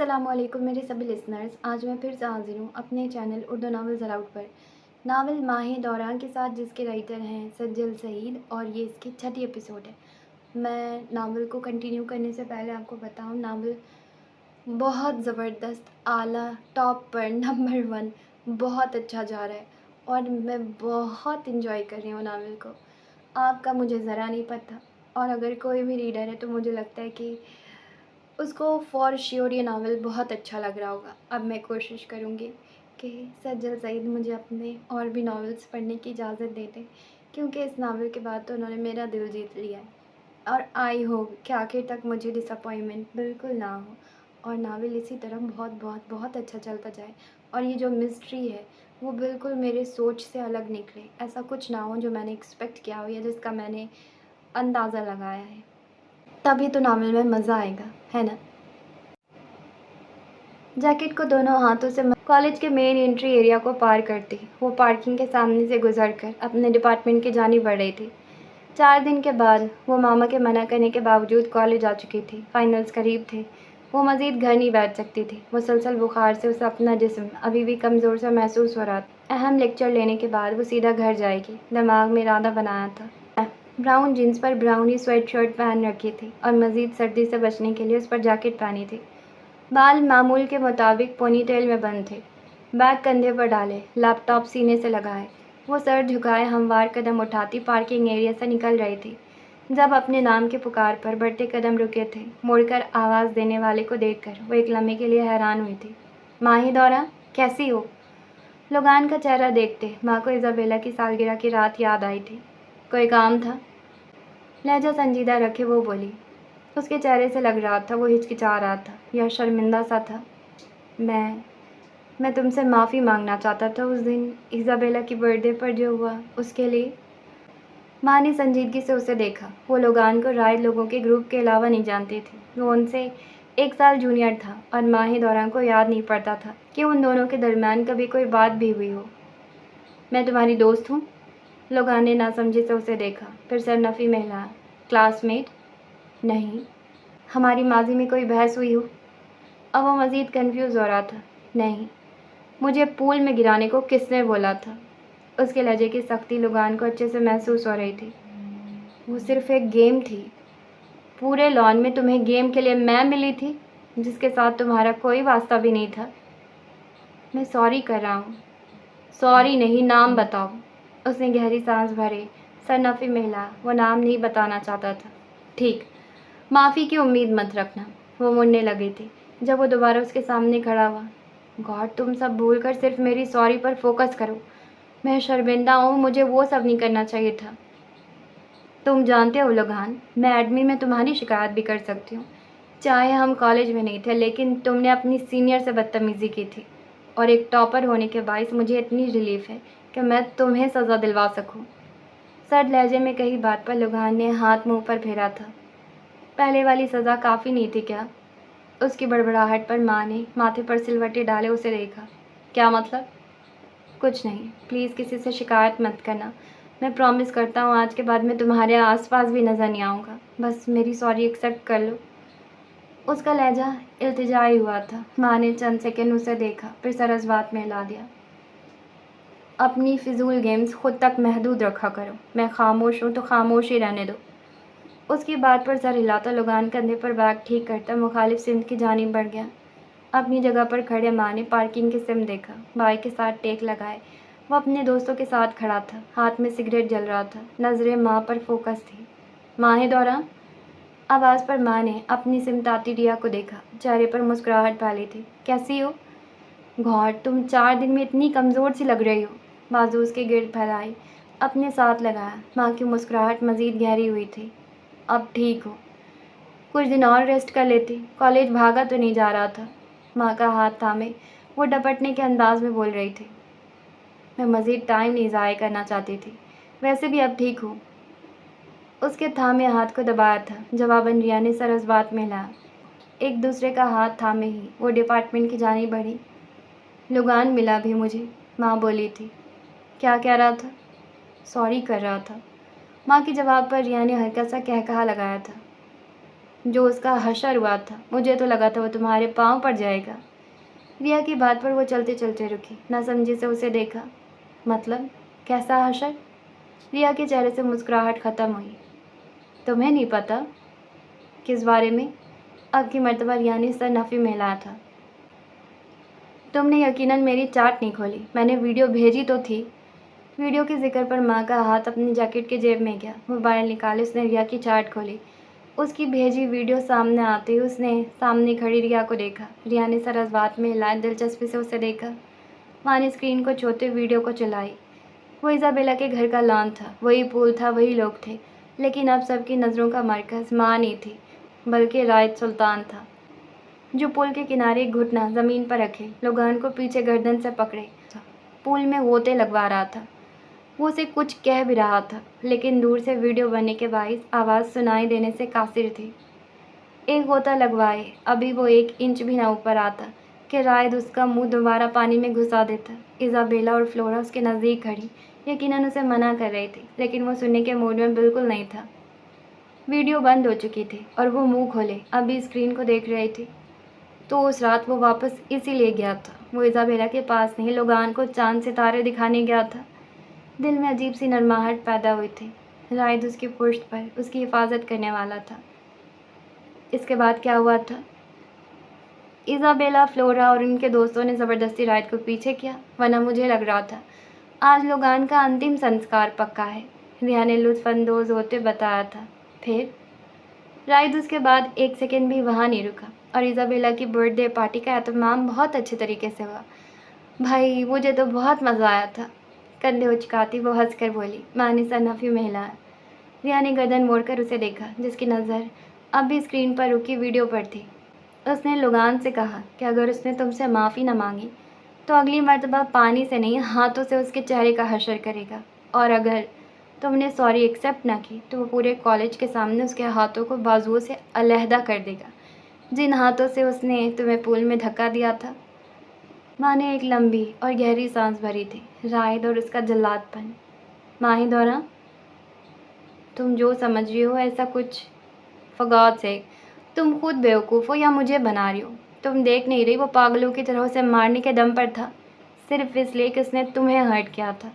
अस्सलामुअलैकुम मेरे सभी लिसनर्स। आज मैं फिर से हाज़िर हूँ अपने चैनल उर्दू नावल्स अलाउड पर। नावल माही दौरान के साथ जिसके राइटर हैं सज्जल सईद, और ये इसकी छठी एपिसोड है। मैं नावल को कंटिन्यू करने से पहले आपको बताऊँ, नावल बहुत ज़बरदस्त, आला, टॉप पर, नंबर 1 बहुत अच्छा जा रहा है और मैं बहुत इन्जॉय कर रही हूँ नावल को। आपका मुझे ज़रा नहीं पता, और अगर कोई भी रीडर है तो मुझे लगता है कि उसको फ़ॉर श्योर ये नावल बहुत अच्छा लग रहा होगा। अब मैं कोशिश करूँगी कि सज्जल सईद मुझे अपने और भी नावल्स पढ़ने की इजाज़त दे दें, क्योंकि इस नावल के बाद तो उन्होंने मेरा दिल जीत लिया है। और आई होप कि आखिर तक मुझे डिसअपॉइंटमेंट बिल्कुल ना हो और नावल इसी तरह बहुत बहुत बहुत अच्छा चलता जाए, और ये जो मिस्ट्री है वो बिल्कुल मेरे सोच से अलग निकले। ऐसा कुछ ना हो जो मैंने एक्सपेक्ट किया हो या जिसका मैंने अंदाज़ा लगाया है, तभी तो नावल में मज़ा आएगा, है ना। जैकेट को दोनों हाथों से कॉलेज के मेन एंट्री एरिया को पार करती वो पार्किंग के सामने से गुजरकर अपने डिपार्टमेंट की जानिब बढ़ रही थी। 4 दिन के बाद वो मामा के मना करने के बावजूद कॉलेज आ चुकी थी। फाइनल्स करीब थे। वो मज़ीद घर नहीं बैठ सकती थी। मुसलसल बुखार से उसे अपना जिस्म अभी भी कमज़ोर सा महसूस हो रहा था। अहम लेक्चर लेने के बाद वो सीधा घर जाएगी, दिमाग में इरादा बनाया था। ब्राउन जीन्स पर ब्राउनी स्वेट शर्ट पहन रखी थी और मज़ीद सर्दी से बचने के लिए उस पर जैकेट पहनी थी। बाल मामूल के मुताबिक पोनीटेल में बंद थे। बैग कंधे पर डाले, लैपटॉप सीने से लगाए, वो सर झुकाए हमवार कदम उठाती पार्किंग एरिया से निकल रही थी। जब अपने नाम के पुकार पर बढ़ते कदम रुके थे, मुड़कर आवाज़ देने वाले को देखकर वो एक लम्हे के लिए हैरान हुई थी। माही दौरा, कैसी हो? लोगान का चेहरा देखते माँ को इज़ाबेला की सालगिरह की रात याद आई थी। कोई काम था? लहजा संजीदा रखे वो बोली। उसके चेहरे से लग रहा था वो हिचकिचा रहा था या शर्मिंदा सा था। मैं तुमसे माफ़ी मांगना चाहता था उस दिन इज़ाबेला की बर्थडे पर जो हुआ उसके लिए। माँ ने संजीदगी से उसे देखा। वो लोगान को राय लोगों के ग्रुप के अलावा नहीं जानती थी। वो उनसे 1 साल जूनियर था और माही दौरान को याद नहीं पड़ता था कि उन दोनों के दरमियान कभी कोई बात भी हुई हो। मैं तुम्हारी दोस्त हूँ। लोगान ने नासमझी से उसे देखा, फिर सरनफी में हिलाया। क्लासमेट? नहीं। हमारी माजी में कोई बहस हुई हो? अब वो मज़ीद कन्फ्यूज़ हो रहा था। नहीं। मुझे पूल में गिराने को किसने बोला था? उसके लहजे की सख्ती लोगान को अच्छे से महसूस हो रही थी। वो सिर्फ एक गेम थी। पूरे लॉन में तुम्हें गेम के लिए मैं मिली थी, जिसके साथ तुम्हारा कोई वास्ता भी नहीं था। मैं सॉरी कर रहा हूँ। सॉरी नहीं, नाम बताओ। उसने गहरी सांस भरे, सरनफी में हिला। वो नाम नहीं बताना चाहता था। ठीक, माफ़ी की उम्मीद मत रखना। वो मुड़ने लगी थी जब वो दोबारा उसके सामने खड़ा हुआ। गॉड, तुम सब भूलकर सिर्फ मेरी सॉरी पर फोकस करो। मैं शर्मिंदा हूँ, मुझे वो सब नहीं करना चाहिए था। तुम जानते हो लोगान, मैं एडमिन में तुम्हारी शिकायत भी कर सकती हूँ। चाहे हम कॉलेज में नहीं थे, लेकिन तुमने अपनी सीनियर से बदतमीज़ी की थी, और एक टॉपर होने के बायस मुझे इतनी रिलीफ है कि मैं तुम्हें सज़ा दिलवा सकूँ। सर्द लहजे में कही बात पर लोगान ने हाथ मुंह पर फेरा था। पहले वाली सज़ा काफ़ी नहीं थी क्या? उसकी बड़बड़ाहट पर माँ ने माथे पर सिलवटे डाले उसे देखा। क्या मतलब? कुछ नहीं, प्लीज़ किसी से शिकायत मत करना। मैं प्रॉमिस करता हूँ आज के बाद मैं तुम्हारे आसपास भी नज़र नहीं आऊँगा। बस मेरी सॉरी एक्सेप्ट कर लो। उसका लहजा इल्तिजाई हुआ था। माँ ने चंद सेकंड उसे देखा, फिर सरस बात में हिला दिया। अपनी फिजूल गेम्स खुद तक महदूद रखा करो। मैं खामोश हूँ तो खामोश ही रहने दो। उसकी बात पर सर हिलाता लोगान कंधे पर बैग ठीक करता मुखालिफ सिमत की जानिब बढ़ गया। अपनी जगह पर खड़े माँ ने पार्किंग की सिम देखा। बाइक के साथ टेक लगाए वो अपने दोस्तों के साथ खड़ा था। हाथ में सिगरेट जल रहा था। नज़रें माँ पर फोकस थी। माहे दौरा, आवाज़ पर माँ ने अपनी सिम ताती रिया को देखा। चेहरे पर मुस्कुराहट फैली थी। कैसी हो? गॉड, तुम 4 दिन में इतनी कमज़ोर सी लग रही हो। बाजू उसके गिर्द फैलाई, अपने साथ लगाया। माँ की मुस्कुराहट मज़ीद गहरी हुई थी। अब ठीक हो? कुछ दिन और रेस्ट कर लेती। कॉलेज भागा तो नहीं जा रहा था। माँ का हाथ थामे वो डपटने के अंदाज में बोल रही थी। मैं मज़ीद टाइम नहीं ज़ाया करना चाहती थी। वैसे भी अब ठीक हूँ। उसके थामे हाथ को दबाया था। जवाबन रिया ने सरस बात में हिलाया। एक दूसरे का हाथ थामे ही वो डिपार्टमेंट की जानी बढ़ी। लुगान मिला भी मुझे, माँ बोली थी। क्या कह रहा था? सॉरी कर रहा था। माँ के जवाब पर रिया ने हल्का सा कहकहा लगाया था। जो उसका हशर हुआ था, मुझे तो लगा था वो तुम्हारे पाँव पड़ जाएगा। रिया की बात पर वो चलते चलते रुकी, ना समझी से उसे देखा। मतलब कैसा हशर? रिया के चेहरे से मुस्कुराहट खत्म हुई। तुम्हें नहीं पता? किस बारे में? अब की मर्तबा रिया ने सर नफ़ी में हिलाया था। तुमने यकीनन मेरी चाट नहीं खोली। मैंने वीडियो भेजी तो थी। वीडियो के जिक्र पर माँ का हाथ अपनी जैकेट के जेब में गया। मोबाइल निकाले उसने रिया की चाट खोली। उसकी भेजी वीडियो सामने आते ही उसने सामने खड़ी रिया को देखा। रिया ने सर बात में हिलाए दिलचस्पी से उसे देखा। माँ ने स्क्रीन को छूते वीडियो को चलाई। वो इज़ाबेला के घर का लॉन था, वही पूल था, वही लोग थे, लेकिन अब सबकी नज़रों का मरकज़ माँ नहीं थी, बल्कि रायत सुल्तान था, जो पुल के किनारे एक घुटना ज़मीन पर रखे लोगान को पीछे गर्दन से पकड़े पुल में गोते लगवा रहा था। वो उसे कुछ कह भी रहा था, लेकिन दूर से वीडियो बनने के बाइस आवाज़ सुनाई देने से कासिर थी। एक गोता लगवाए, अभी वो 1 इंच भी ना ऊपर आता कि रायद उसका मुंह दोबारा पानी में घुसा देता। इज़ाबेला और फ्लोरा उसके नज़दीक खड़ी यकीनन उसे मना कर रही थी, लेकिन वो सुनने के मूड में बिल्कुल नहीं था। वीडियो बंद हो चुकी थी और वो मुंह खोले अभी स्क्रीन को देख रही थी। तो उस रात वो वापस इसीलिए गया था। वो इज़ाबेला के पास नहीं, लोगान को चांद सितारे दिखाने गया था। दिल में अजीब सी नरमाहट पैदा हुई थी। रायद उसकी पुश्त पर उसकी हिफाजत करने वाला था। इसके बाद क्या हुआ था? इज़ाबेला, फ्लोरा और उनके दोस्तों ने ज़बरदस्ती रायद को पीछे किया, वरना मुझे लग रहा था आज लोगान का अंतिम संस्कार पक्का है। रिया ने लुत्फ़अंदोज़ होते बताया था। फिर रायद उसके बाद 1 सेकंड भी वहाँ नहीं रुका और इज़ाबेला की बर्थडे पार्टी का एहतमाम बहुत अच्छे तरीके से हुआ। भाई मुझे तो बहुत मज़ा आया था। कंधे उचकाती वो हंसकर बोली। माँ ने सर-नफ़ी में हिलाया। रिया ने गर्दन मोड़कर उसे देखा, जिसकी नज़र अब भी स्क्रीन पर रुकी वीडियो पर थी। उसने लोगान से कहा कि अगर उसने तुमसे माफ़ी न मांगी तो अगली मर्तबा पानी से नहीं हाथों से उसके चेहरे का हशर करेगा, और अगर तुमने सॉरी एक्सेप्ट ना की तो वो पूरे कॉलेज के सामने उसके हाथों को बाजुओं से अलहदा कर देगा, जिन हाथों से उसने तुम्हें पूल में धक्का दिया था। माँ ने एक लंबी और गहरी सांस भरी थी। रायद और उसका जल्लादपन। माहिदौरा, तुम जो समझ रही हो ऐसा कुछ, फॉर गॉड सेक, तुम खुद बेवकूफ़ हो या मुझे बना रही हो। तुम देख नहीं रही वो पागलों की तरह उसे मारने के दम पर था, सिर्फ इसलिए कि उसने तुम्हें हर्ट किया था।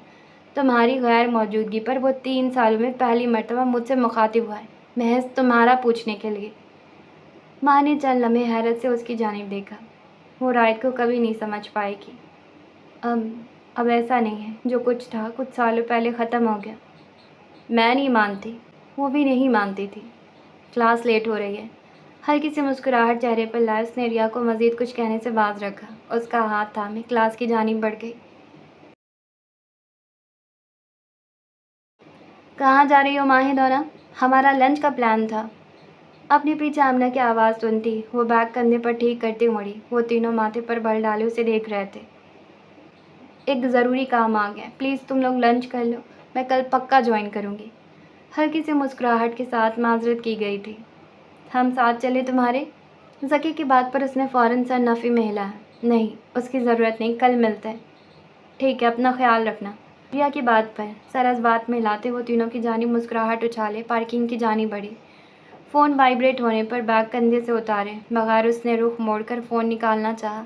तुम्हारी गैर मौजूदगी पर वो 3 सालों में पहली मर्तबा मुझसे मुखातिब हुआ है, महज तुम्हारा पूछने के लिए। माँ ने चंद लम्हे हैरत से उसकी जानिब देखा। वो रायद को कभी नहीं समझ पाएगी। अब ऐसा नहीं है, जो कुछ था कुछ सालों पहले ख़त्म हो गया। मैं नहीं मानती, वो भी नहीं मानती थी। क्लास लेट हो रही है। हल्की सी मुस्कुराहट चेहरे पर लाए उसने रिया को मज़ीद कुछ कहने से बाज रखा। उसका हाथ थामे क्लास की जानिब बढ़ गई। कहाँ जा रही हो माहिदौरा? हमारा लंच का प्लान था। अपने पीछे आमना की आवाज़ सुनती वो बैग कंधे पर ठीक करती मुड़ी। वो तीनों माथे पर बल डाले उसे देख रहे थे। एक ज़रूरी काम आ गया, प्लीज़ तुम लोग लंच कर लो, मैं कल पक्का ज्वाइन करूँगी। हल्की सी मुस्कुराहट के साथ माजरत की गई थी। हम साथ चले तुम्हारे? ज़की की बात पर उसने फ़ौरन सर नफ़ी में हिलाया। नहीं, उसकी ज़रूरत नहीं, कल मिलते हैं। ठीक है, अपना ख्याल रखना। रिया की बात पर सरस बात में लाते वो तीनों की जानिब मुस्कुराहट उछाले पार्किंग की जानिब बढ़ी। फ़ोन वाइब्रेट होने पर बैग कंधे से उतारे बगैर उसने रुख मोड़कर फ़ोन निकालना चाहा।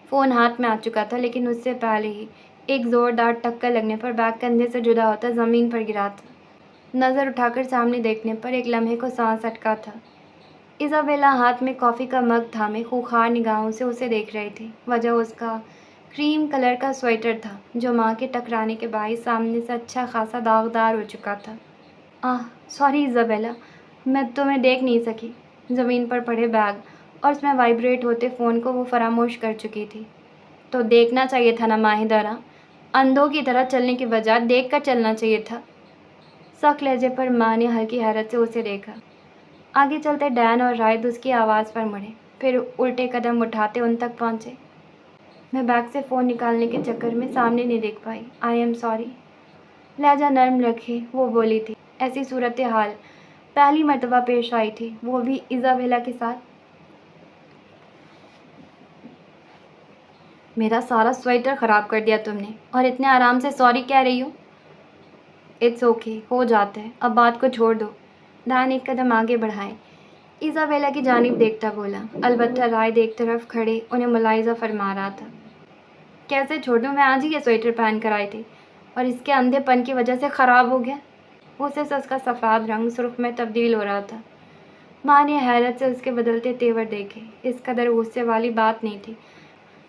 फ़ोन हाथ में आ चुका था, लेकिन उससे पहले ही एक ज़ोरदार टक्कर लगने पर बैग कंधे से जुदा होता ज़मीन पर गिरा था। नज़र उठाकर सामने देखने पर एक लम्हे को सांस अटका था। इज़ाबेला हाथ में कॉफ़ी का मग थामे खूंखार निगाहों से उसे देख रही थी। वजह उसका क्रीम कलर का स्वेटर था, जो माँ के टकराने के बाइस सामने से अच्छा खासा दागदार हो चुका था। सॉरी इज़ाबेला, मैं तुम्हें देख नहीं सकी। ज़मीन पर पड़े बैग और उसमें वाइब्रेट होते फ़ोन को वो फरामोश कर चुकी थी। तो देखना चाहिए था ना माहिदरा, अंधों की तरह चलने की बजाय देख कर चलना चाहिए था। सख्त लहजे पर माँ ने हल्की हैरत से उसे देखा। आगे चलते डैन और रायद उसकी आवाज़ पर मुड़े, फिर उल्टे कदम उठाते उन तक पहुँचे। मैं बैग से फ़ोन निकालने के चक्कर में सामने नहीं देख पाई, आई एम सॉरी। लहजा नर्म रखे वो बोली थी। ऐसी सूरत हाल पहली मर्तबा पेश आई थी, वो भी इज़ाबेला के साथ। मेरा सारा स्वेटर ख़राब कर दिया तुमने, और इतने आराम से सॉरी कह रही हो। इट्स ओके, हो जाता है, अब बात को छोड़ दो। डैन एक कदम आगे बढ़ाए। इज़ाबेला की जानिब देखता बोला। अलबत्ता रायद एक तरफ खड़े उन्हें मुलाहिज़ा फरमा रहा था। कैसे छोड़ूं, मैं आज ही ये स्वेटर पहन कर आई थी और इसके अंधेपन की वजह से ख़राब हो गया। उसे उसका सफ़ेद रंग सुर्ख में तब्दील हो रहा था। माँ ने हैरत से उसके बदलते तेवर देखे। इस कदर गुस्से वाली बात नहीं थी,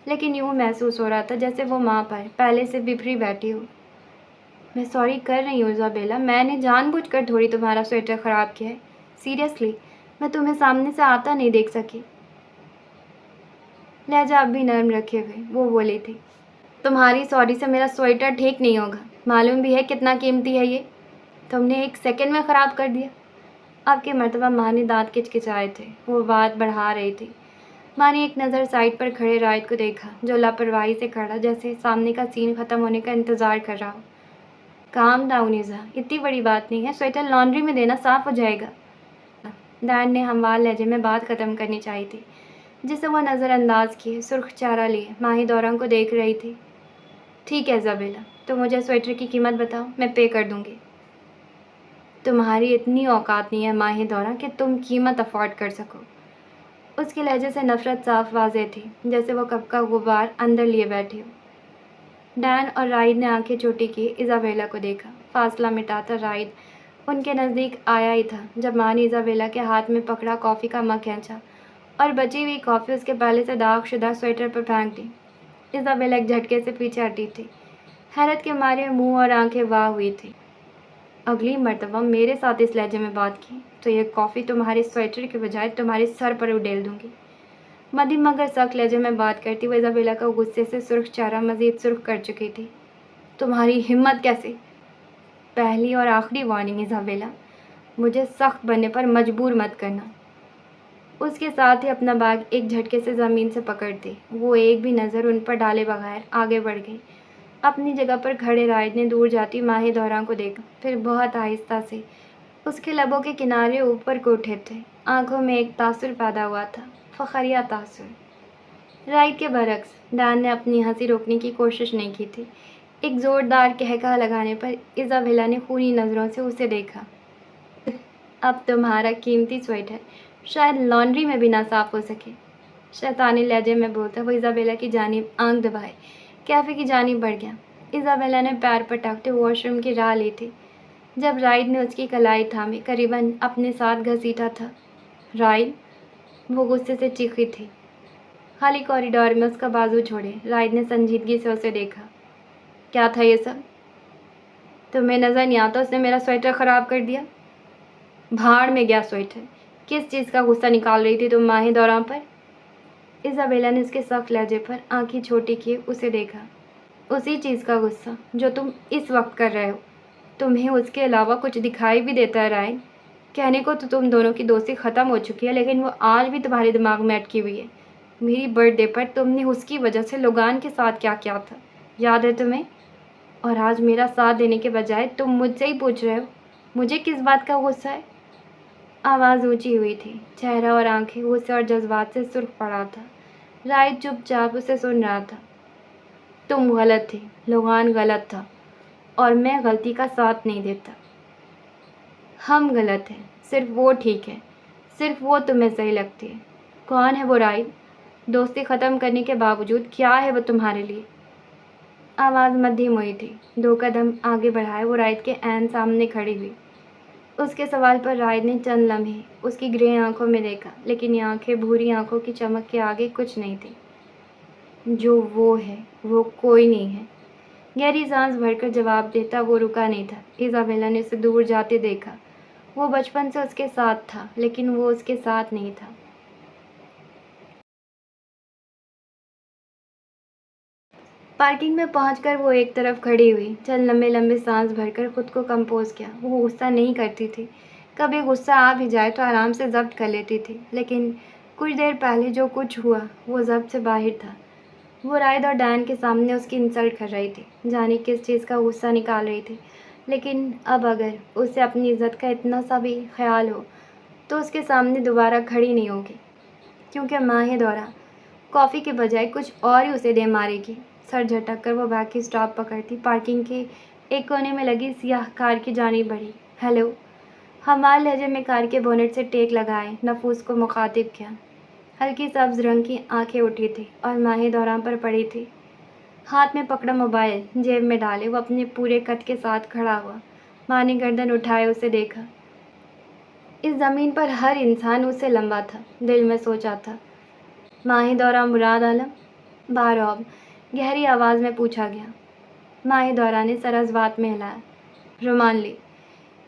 लेकिन यूँ महसूस हो रहा था जैसे वो माँ पर पहले से बिफरी बैठी हो। मैं सॉरी कर रही हूँ इज़ाबेला, मैंने जानबूझकर थोड़ी तुम्हारा स्वेटर ख़राब किया है। सीरियसली, मैं तुम्हें सामने से आता नहीं देख सकी। लहजा अब भी नर्म रखे हुए वो बोली थी। तुम्हारी सॉरी से मेरा स्वेटर ठीक नहीं होगा। मालूम भी है कितना कीमती है ये। तुमने 1 सेकंड में ख़राब कर दिया। अब की मर्तबा माँ ने दाँत किचकिचाए थे। वो बात बढ़ा रही थी। माँ ने एक नज़र साइड पर खड़े रायद को देखा, जो लापरवाही से खड़ा जैसे सामने का सीन ख़त्म होने का इंतज़ार कर रहा हो। काम डाउन इज़ा, इतनी बड़ी बात नहीं है, स्वेटर लॉन्ड्री में देना, साफ़ हो जाएगा। डैड ने हमवार लहजे में बात ख़त्म करनी चाहिए थी, जिसे वह नज़रअंदाज किए सुर्ख चेहरा लिए माही दौरान को देख रही थी। ठीक है इज़ाबेला, तो मुझे स्वेटर की कीमत बताओ, मैं पे कर दूँगी। तुम्हारी इतनी औकात नहीं है माही दौरान कि तुम कीमत अफोर्ड कर सको। उसके लहजे से नफ़रत साफ वाज़ेह थी, जैसे वो कब का गुबार अंदर लिए बैठी हो। डैन और राइड ने आंखें छोटी की इज़ाबेला को देखा। फासला मिटाता राइड उनके नज़दीक आया ही था जब माँ ने इज़ाबेला के हाथ में पकड़ा कॉफ़ी का मग खींचा और बची हुई कॉफ़ी उसके पहले से दागशुदा स्वेटर पर फेंक दी। इज़ाबेला एक झटके से पीछे हटी थी। हैरत के मारे मुंह और आंखें वाह हुई थी। अगली मर्तबा मेरे साथ इस लहजे में बात की तो ये कॉफ़ी तुम्हारे स्वेटर के बजाय तुम्हारे सर पर उड़ेल दूंगी। मध्यम मगर सख्त लहजे में बात करती वो इज़ाबेला का गुस्से से सुर्ख चेहरा मज़ीद सुर्ख कर चुकी थी। तुम्हारी हिम्मत कैसे? पहली और आखिरी वार्निंग इज़ाबेला, मुझे सख्त बनने पर मजबूर मत करना। उसके साथ ही अपना बैग एक झटके से ज़मीन से पकड़ती वो एक भी नज़र उन पर डाले बगैर आगे बढ़ गई। अपनी जगह पर खड़े रायद ने दूर जाती माही दौरान को देखा, फिर बहुत आहिस्ता से उसके लबों के किनारे ऊपर को उठे थे। आंखों में एक तासुर पैदा हुआ था, फ़खरिया तासुर। राइड के बरक्स डैन ने अपनी हंसी रोकने की कोशिश नहीं की थी। एक ज़ोरदार कहका लगाने पर इज़ाबेला ने खूनी नज़रों से उसे देखा। अब तुम्हारा कीमती स्वेटर शायद लॉन्ड्री में भी ना साफ हो सके। शैतानी लहजे में बोलता वो इज़ाबेला की जानिब आंख दबाए कैफ़े की जानिब बढ़ गया। इज़ाबेला ने पैर पटकते वॉशरूम की राह ली थी जब राइड ने उसकी कलाई थामी करीबन अपने साथ घसीटा था। राइड, वो गुस्से से चीखी थी। खाली कॉरिडोर में उसका बाजू छोड़े राइड ने संजीदगी से उसे देखा। क्या था ये सब? तुम्हें नज़र नहीं आता उसने मेरा स्वेटर ख़राब कर दिया? भाड़ में गया स्वेटर। किस चीज़ का गुस्सा निकाल रही थी तुम माही दौरान पर? इज़ाबेला ने उसके सख्त लहजे पर आंखें छोटी किए उसे देखा। उसी चीज़ का गुस्सा जो तुम इस वक्त कर रहे हो। तुम्हें उसके अलावा कुछ दिखाई भी देता है रायन? कहने को तो तुम दोनों की दोस्ती ख़त्म हो चुकी है, लेकिन वो आज भी तुम्हारे दिमाग में अटकी हुई है। मेरी बर्थडे पर तुमने उसकी वजह से लोगान के साथ क्या किया था, याद है तुम्हें? और आज मेरा साथ देने के बजाय तुम मुझसे ही पूछ रहे हो मुझे किस बात का गुस्सा है? आवाज़ ऊंची हुई थी, चेहरा और आंखें गुस्से और जज्बात से सुर्ख पड़ा था। राय चुपचाप उसे सुन रहा था। तुम गलत थी, लोगान गलत था, और मैं गलती का साथ नहीं देता। हम गलत हैं, सिर्फ वो ठीक है, सिर्फ वो तुम्हें सही लगती है। कौन है वो राय? दोस्ती ख़त्म करने के बावजूद क्या है वो तुम्हारे लिए? आवाज़ मध्यम हुई थी। 2 कदम आगे बढ़ाए वो रायद के ऐन सामने खड़ी हुई। उसके सवाल पर रायद ने चंद लम्हे उसकी ग्रे आंखों में देखा, लेकिन ये आंखें भूरी आंखों की चमक के आगे कुछ नहीं थी। जो वो है वो कोई नहीं है। गहरी सांस भरकर जवाब देता वो रुका नहीं था। इज़ाबेला ने उसे दूर जाते देखा। वो बचपन से उसके साथ था, लेकिन वो उसके साथ नहीं था। पार्किंग में पहुंचकर वो एक तरफ खड़ी हुई, चंद लंबे लंबे सांस भरकर खुद को कंपोज किया। वो गुस्सा नहीं करती थी, कभी गुस्सा आ भी जाए तो आराम से जब्त कर लेती थी, लेकिन कुछ देर पहले जो कुछ हुआ वो जब्त से बाहर था। वो रायद और डैन के सामने उसकी इंसल्ट कर रही थी, जाने किस चीज़ का गुस्सा निकाल रही थी, लेकिन अब अगर उसे अपनी इज्जत का इतना सा भी ख्याल हो तो उसके सामने दोबारा खड़ी नहीं होगी, क्योंकि माहे दौरा कॉफ़ी के बजाय कुछ और ही उसे दे मारेगी। सर झटक कर वो बैग की स्टॉप पकड़ती पार्किंग के एक कोने में लगी सियाह कार की जानिब बढ़ी। हेलो, हमारे लहजे में कार के बोनेट से टेक लगाए नफूस को मुखातिब किया। हल्की सब्ज रंग की आंखें उठी थी और माही दौरान पर पड़ी थी। हाथ में पकड़ा मोबाइल जेब में डाले वो अपने पूरे कद के साथ खड़ा हुआ। माँ ने गर्दन उठाए उसे देखा। इस ज़मीन पर हर इंसान उससे लंबा था। दिल में सोचा था। माही दौरा मुराद आलम? बारौब गहरी आवाज़ में पूछा गया। माही दौरा ने सरस बात में हिलाया। रुमाल ली।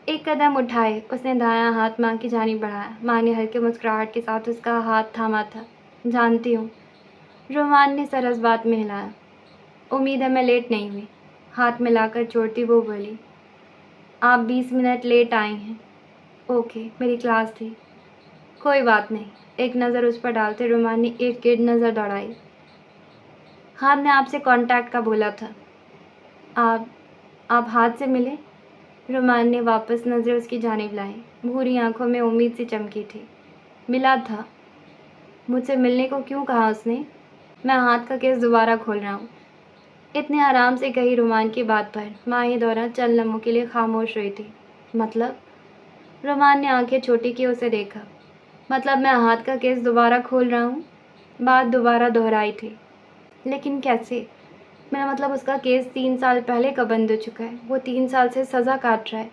एक कदम उठाए उसने दायां हाथ माँ की जानिब बढ़ाया। माँ ने हल्के मुस्कुराहट के साथ उसका हाथ थामा था। जानती हूँ। रुमान ने सरस बात में हिलाया। उम्मीद है मैं लेट नहीं हुई। हाथ मिलाकर छोड़ती वो बोली। आप 20 मिनट लेट आई हैं। ओके, मेरी क्लास थी। कोई बात नहीं। एक नज़र उस पर डालते रुमान ने एक गिर नज़र दौड़ाई। हाँ, ने आपसे कांटेक्ट का बोला था। आप हाथ से मिले? रुमान ने वापस नज़रें उसकी जानिब लाई। भूरी आंखों में उम्मीद सी चमकी थी। मिला था। मुझसे मिलने को क्यों कहा उसने? मैं हाथ का केस दोबारा खोल रहा हूँ। इतने आराम से कही रुमान की बात पर माही दौरा चंद लम्हों के लिए खामोश हुई थी। मतलब? रुमान ने आंखें छोटी की उसे देखा। मतलब मैं हाथ का केस दोबारा खोल रहा हूँ। बात दोबारा दोहराई थी। लेकिन कैसे? मेरा मतलब उसका केस 3 साल पहले का बंद हो चुका है। वो 3 साल से सज़ा काट रहा है।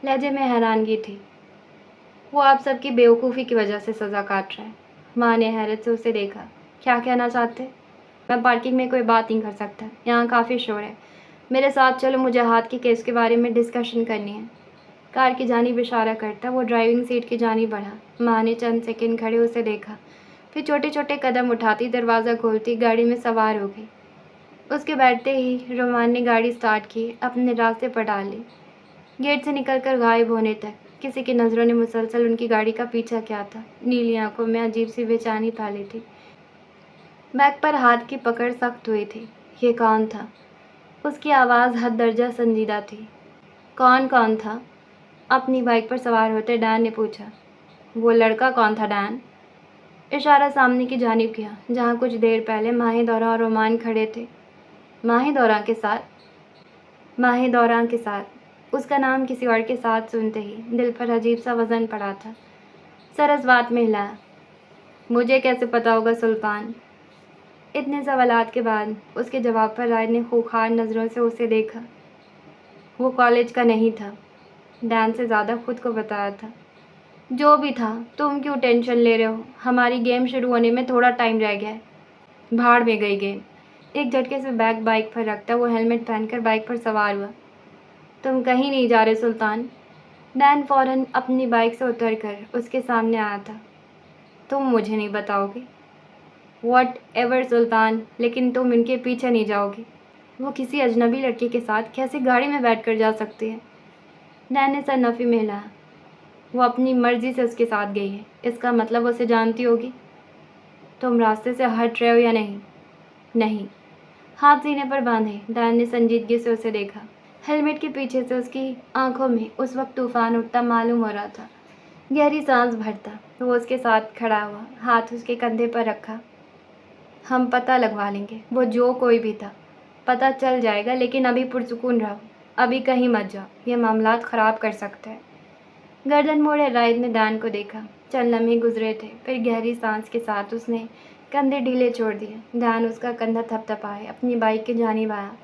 लहजे में हैरानगी थी। वो आप सबकी बेवकूफ़ी की वजह से सज़ा काट रहा है। माँ ने हैरत से उसे देखा। क्या कहना चाहते? मैं पार्किंग में कोई बात नहीं कर सकता। यहाँ काफ़ी शोर है। मेरे साथ चलो, मुझे हाथ के केस के बारे में डिस्कशन करनी है। कार की जानिब इशारा करता वो ड्राइविंग सीट की जानिब बढ़ा। माँ ने चंद सेकंड खड़े उसे देखा, फिर छोटे छोटे कदम उठाती दरवाज़ा खोलती गाड़ी में सवार हो गई। उसके बैठते ही रोमान ने गाड़ी स्टार्ट की, अपने रास्ते पर डाल ली। गेट से निकलकर गायब होने तक किसी की नज़रों ने मुसलसल उनकी गाड़ी का पीछा किया था। नीली आंखों में अजीब सी बेचैनी फैली थी। बैग पर हाथ की पकड़ सख्त हुई थी। ये कौन था? उसकी आवाज़ हद दर्जा संजीदा थी। कौन था? अपनी बाइक पर सवार होते डैन ने पूछा। वो लड़का कौन था डैन? इशारा सामने की जानिब किया, जहाँ कुछ देर पहले माही दौरा और रोमान खड़े थे। माही दौरा के साथ? माही दौरा के साथ। उसका नाम किसी और के साथ सुनते ही दिल पर अजीब सा वज़न पड़ा था। सरस बात में हिलाया। मुझे कैसे पता होगा सुल्तान? इतने सवालात के बाद उसके जवाब पर राय ने खूंखार नज़रों से उसे देखा। वो कॉलेज का नहीं था। डैन से ज़्यादा खुद को बताया था। जो भी था, तुम क्यों टेंशन ले रहे हो? हमारी गेम शुरू होने में थोड़ा टाइम रह गया है। भाड़ में गई गेम। एक झटके से बैग बाइक पर रखता वो हेलमेट पहनकर बाइक पर सवार हुआ। तुम कहीं नहीं जा रहे सुल्तान। डैन फौरन अपनी बाइक से उतरकर उसके सामने आया था। तुम मुझे नहीं बताओगे? वॉट एवर सुल्तान, लेकिन तुम इनके पीछे नहीं जाओगे। वो किसी अजनबी लड़के के साथ कैसे गाड़ी में बैठ कर जा सकती है? डैन ने सर नफ़ी में हिलाया। वो अपनी मर्जी से उसके साथ गई है। इसका मतलब उसे जानती होगी। तुम रास्ते से हट रहे हो या नहीं? नहीं। हाथ सीने पर बांधे डैन ने संजीदगी से उसे देखा। हेलमेट के पीछे से उसकी आंखों में उस वक्त तूफान उठता मालूम हो रहा था। गहरी सांस भरता वो उसके साथ खड़ा हुआ, हाथ उसके कंधे पर रखा। हम पता लगवा लेंगे, वो जो कोई भी था। पता चल जाएगा, लेकिन अभी पुरसुकून रहो। अभी कहीं मत जाओ, ये मामलात ख़राब कर सकते हैं। गर्दन मोड़े राइड ने डैन को देखा। चंद लम्हे गुजरे थे, फिर गहरी सांस के साथ उसने कंधे ढीले छोड़ दिए। डैन उसका कंधा थपथपाए अपनी बाइक की जानिब आया।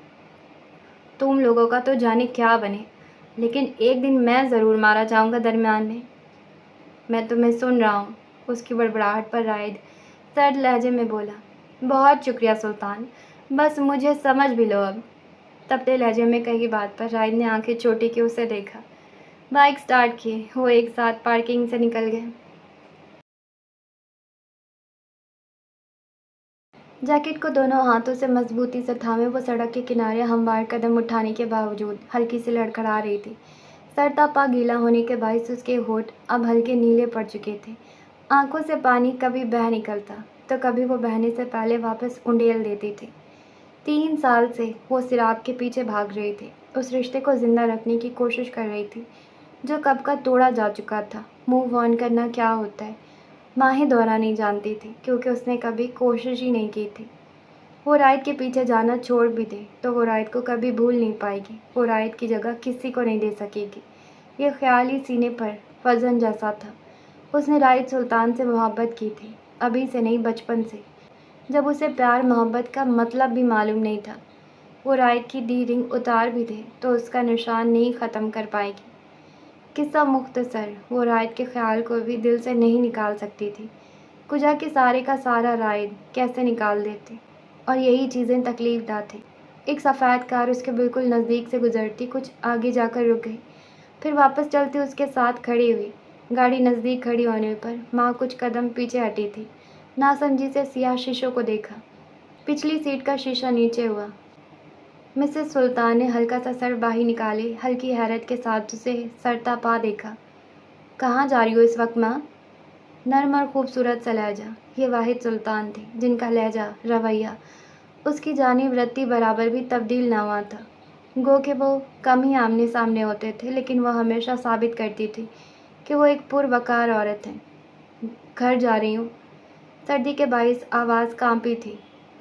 तुम लोगों का तो जाने क्या बने, लेकिन एक दिन मैं ज़रूर मारा जाऊंगा दरमियान में। मैं तुम्हें सुन रहा हूँ। उसकी बड़बड़ाहट पर राइड सर्द लहजे में बोला। बहुत शुक्रिया सुल्तान, बस मुझे समझ भी लो अब। तपते लहजे में कही बात पर राइड ने आंखें छोटी की उसे देखा। बाइक स्टार्ट की, वो एक साथ पार्किंग से निकल गए। जैकेट को दोनों हाथों से मजबूती से थामे वो सड़क के किनारे हमवार कदम उठाने के बावजूद हल्की सी लड़खड़ा रही थी। सरता पा गीला होने के बायस उसके होठ अब हल्के नीले पड़ चुके थे। आंखों से पानी कभी बह निकलता तो कभी वो बहने से पहले वापस उंडेल देती थी। 3 साल से वो सिराब के पीछे भाग रही थी, उस रिश्ते को जिंदा रखने की कोशिश कर रही थी जो कब का तोड़ा जा चुका था। मूव ऑन करना क्या होता है माही दौरा नहीं जानती थी, क्योंकि उसने कभी कोशिश ही नहीं की थी। वो रायत के पीछे जाना छोड़ भी दे तो वो रायत को कभी भूल नहीं पाएगी। वो रायत की जगह किसी को नहीं दे सकेगी। ये ख्याल ही सीने पर फर्जन जैसा था। उसने राइड सुल्तान से मोहब्बत की थी, अभी से नहीं बचपन से, जब उसे प्यार मोहब्बत का मतलब भी मालूम नहीं था। वो राइड की दी रिंग उतार भी दे तो उसका निशान नहीं ख़त्म कर पाएगी। किस्सा मुख्तसर, वो राइड के ख्याल को भी दिल से नहीं निकाल सकती थी। कुजा के सारे का सारा राइड कैसे निकाल देते, और यही चीज़ें तकलीफ़दा थी। एक सफ़ेद कार उसके बिल्कुल नज़दीक से गुजरती, कुछ आगे जाकर रुक गई, फिर वापस चलती उसके साथ खड़ी हुई। गाड़ी नज़दीक खड़ी होने पर माँ कुछ कदम पीछे हटी थी। नासमझी से सियाह शीशों को देखा। पिछली सीट का शीशा नीचे हुआ। मिसेस सुल्तान ने हल्का सा सर बाहर निकाले, हल्की हैरत के साथ उसे सरतापा देखा। कहाँ जा रही हो इस वक्त माँ? नर्म और खूबसूरत सा लहजा, ये वाहिद सुल्तान थे जिनका लहजा, रवैया उसकी जानिब रत्ती बराबर भी तब्दील ना हुआ था। गो के वो कम ही आमने सामने होते थे, लेकिन वह हमेशा साबित करती थी कि वो एक पुरवकार औरत है। घर जा रही हूँ। सर्दी के बाइस आवाज़ कांपी थी।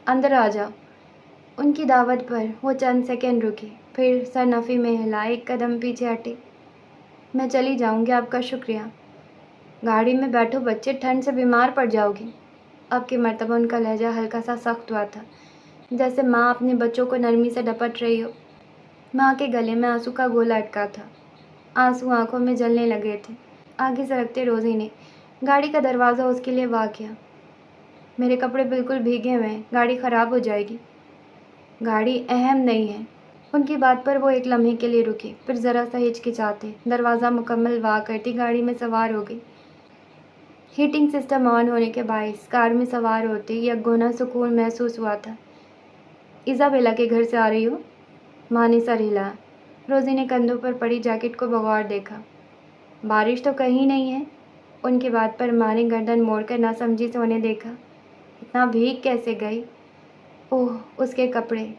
अंदर आ जाओ। उनकी दावत पर वो चंद सेकंड रुकी, फिर सरनफी में हिलाए एक कदम पीछे हटे। मैं चली जाऊँगी, आपका शुक्रिया। गाड़ी में बैठो बच्चे, ठंड से बीमार पड़ जाओगी। अब की मर्तबा उनका लहजा हल्का सा सख्त हुआ था, जैसे माँ अपने बच्चों को नरमी से डपट रही हो। माँ के गले में आंसू का गोला अटका था, आंसू आंखों में जलने लगे थे। आगे सरकते रोज़ी ने गाड़ी का दरवाज़ा उसके लिए वार किया। मेरे कपड़े बिल्कुल भीगे हुए हैं, गाड़ी ख़राब हो जाएगी। गाड़ी अहम नहीं है। उनकी बात पर वो एक लम्हे के लिए रुकी, फिर ज़रा सा हिचकिचाते दरवाज़ा मुकम्मल वार करती गाड़ी में सवार हो गई। हीटिंग सिस्टम ऑन होने के बायस कार में सवार होते ही यकगोना सुकून महसूस हुआ था। इज़ाबेला के घर से आ रही हो? माँ ने सर हिलाया। रोज़ी ने कंधों पर पड़ी जैकेट को बगौर देखा। बारिश तो कहीं नहीं है। उनकी बात पर माँ ने गर्दन मोड़कर नासमझी से उन्हें देखा। इतना भीग कैसे गई? ओह, उसके कपड़े।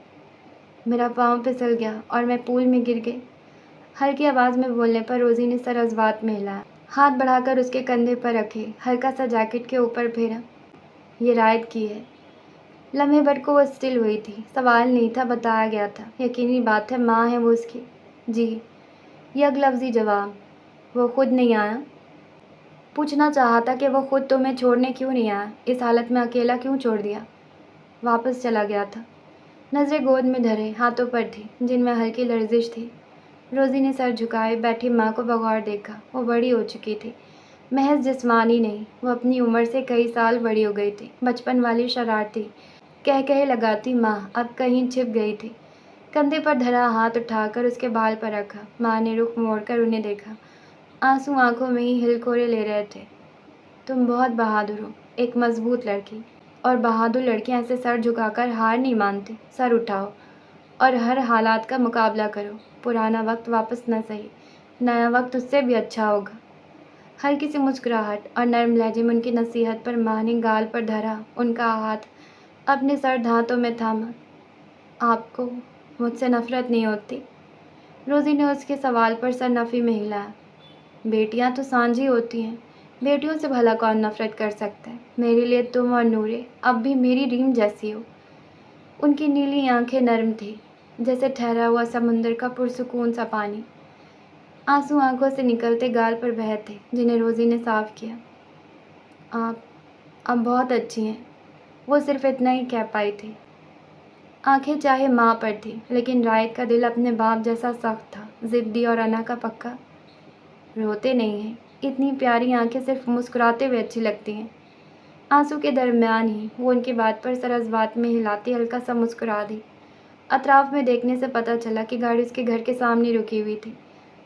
मेरा पाँव फिसल गया और मैं पूल में गिर गई। हल्की आवाज़ में बोलने पर रोज़ी ने सर अज़बात में हिलाया, हाथ बढ़ाकर उसके कंधे पर रखे, हल्का सा जैकेट के ऊपर फेरा। ये रायत की है। लम्हे भर को वो स्टिल हुई थी। सवाल नहीं था, बताया गया था। यकीनी बात है, माँ है वो उसकी। जी, यकलफ्ज़ी जवाब। वो खुद नहीं आया? पूछना चाहा था कि वो खुद तुम्हें छोड़ने क्यों नहीं आया, इस हालत में अकेला क्यों छोड़ दिया? वापस चला गया था। नज़रें गोद में धरे हाथों पर थी, जिनमें हल्की लर्जिश थी। रोज़ी ने सर झुकाए बैठी माँ को बगौर देखा। वो बड़ी हो चुकी थी, महज जिस्मानी नहीं, वो अपनी उम्र से कई साल बड़ी हो गई थी। बचपन वाली शरारती कह लगाती माँ अब कहीं छिप गई थी। कंधे पर धरा हाथ उठाकर उसके बाल पर रखा। माँ ने रुख मोड़कर उन्हें देखा। आंसू आंखों में ही हिलकोरे ले रहे थे। तुम बहुत बहादुर हो, एक मजबूत लड़की। और बहादुर लड़कियां ऐसे सर झुकाकर हार नहीं मानती। सर उठाओ और हर हालात का मुकाबला करो। पुराना वक्त वापस न सही, नया वक्त उससे भी अच्छा होगा। हल्की सी मुस्कुराहट और नर्म लहजे में उनकी नसीहत पर माँ ने गाल पर धरा उनका हाथ अपने सर हाथों में थामा। आपको मुझसे नफरत नहीं होती? रोज़ी ने उसके सवाल पर सर नफ़ी में हिलाया। बेटियां तो सांझी होती हैं, बेटियों से भला कौन नफरत कर सकता है? मेरे लिए तुम और नूरे अब भी मेरी रीम जैसी हो। उनकी नीली आंखें नर्म थी, जैसे ठहरा हुआ समुंदर का पुरसुकून सा पानी। आंसू आंखों से निकलते गाल पर बहे थे, जिन्हें रोज़ी ने साफ किया। आप बहुत अच्छी हैं। वो सिर्फ इतना ही कह पाई थी। आंखें चाहे माँ पर थी, लेकिन रायत का दिल अपने बाप जैसा सख्त था, ज़िद्दी और अना का पक्का। रोते नहीं हैं, इतनी प्यारी आंखें सिर्फ मुस्कुराते हुए अच्छी लगती हैं। आंसू के दरमियान ही वो उनकी बात पर सरस बात में हिलाती हल्का सा मुस्कुरा दी। अतराफ में देखने से पता चला कि गाड़ी उसके घर के सामने रुकी हुई थी।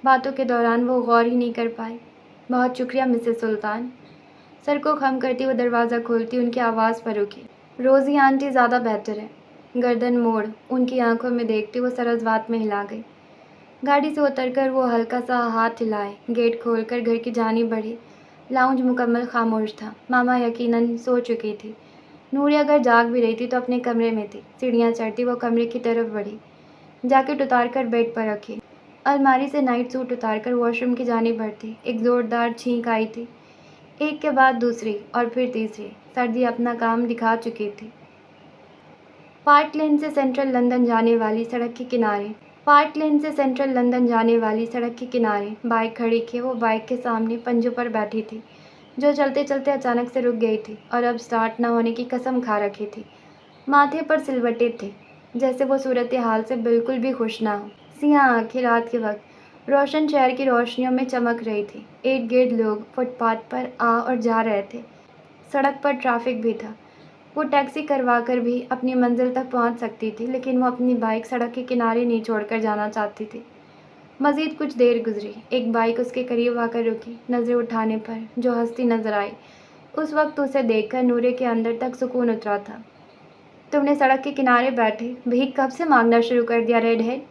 बातों के दौरान वो गौर ही नहीं कर पाई। बहुत शुक्रिया मिसेस सुल्तान। सर को खम करती वो दरवाज़ा खोलती उनकी आवाज़ पर रुकी। रोज़ी आंटी ज़्यादा बेहतर है। गर्दन मोड़ उनकी आंखों में देखती वो सरस बात में हिला गई। गाड़ी से उतरकर वो हल्का सा हाथ हिलाए, गेट खोलकर घर की जानिब बढ़ी। लाउंज मुकम्मल खामोश था। मामा यकीनन सो चुकी थी। नूरी अगर जाग भी रही थी तो अपने कमरे में थी। सीढ़ियाँ चढ़ती वो कमरे की तरफ बढ़ी, जैकेट उतारकर बेड पर रखी। अलमारी से नाइट सूट उतारकर वॉशरूम की जानिब बढ़ती। एक ज़ोरदार छींक आई थी, एक के बाद दूसरी और फिर तीसरी। सर्दी अपना काम दिखा चुकी थी। पार्क लेन से सेंट्रल लंदन जाने वाली सड़क के किनारे पार्क लेन से सेंट्रल लंदन जाने वाली सड़क के किनारे बाइक खड़ी की वो बाइक के सामने पंजों पर बैठी थी, जो चलते चलते अचानक से रुक गई थी और अब स्टार्ट न होने की कसम खा रखी थी। माथे पर सिलवटे थे, जैसे वो सूरत हाल से बिल्कुल भी खुश ना हो। सियाह आंखें रात के वक्त रोशन शहर की रोशनियों में चमक रही थी। इर्द गिर्द लोग फुटपाथ पर आ और जा रहे थे। सड़क पर ट्रैफिक भी था। वो टैक्सी करवा कर भी अपनी मंजिल तक पहुंच सकती थी, लेकिन वो अपनी बाइक सड़क के किनारे नहीं छोड़कर जाना चाहती थी। मज़ीद कुछ देर गुजरी। एक बाइक उसके करीब आकर रुकी। नज़रें उठाने पर जो हस्ती नजर आई, उस वक्त उसे देखकर नूरे के अंदर तक सुकून उतरा था। तुमने सड़क के किनारे बैठे भीख कब से मांगना शुरू कर दिया रेड हेड?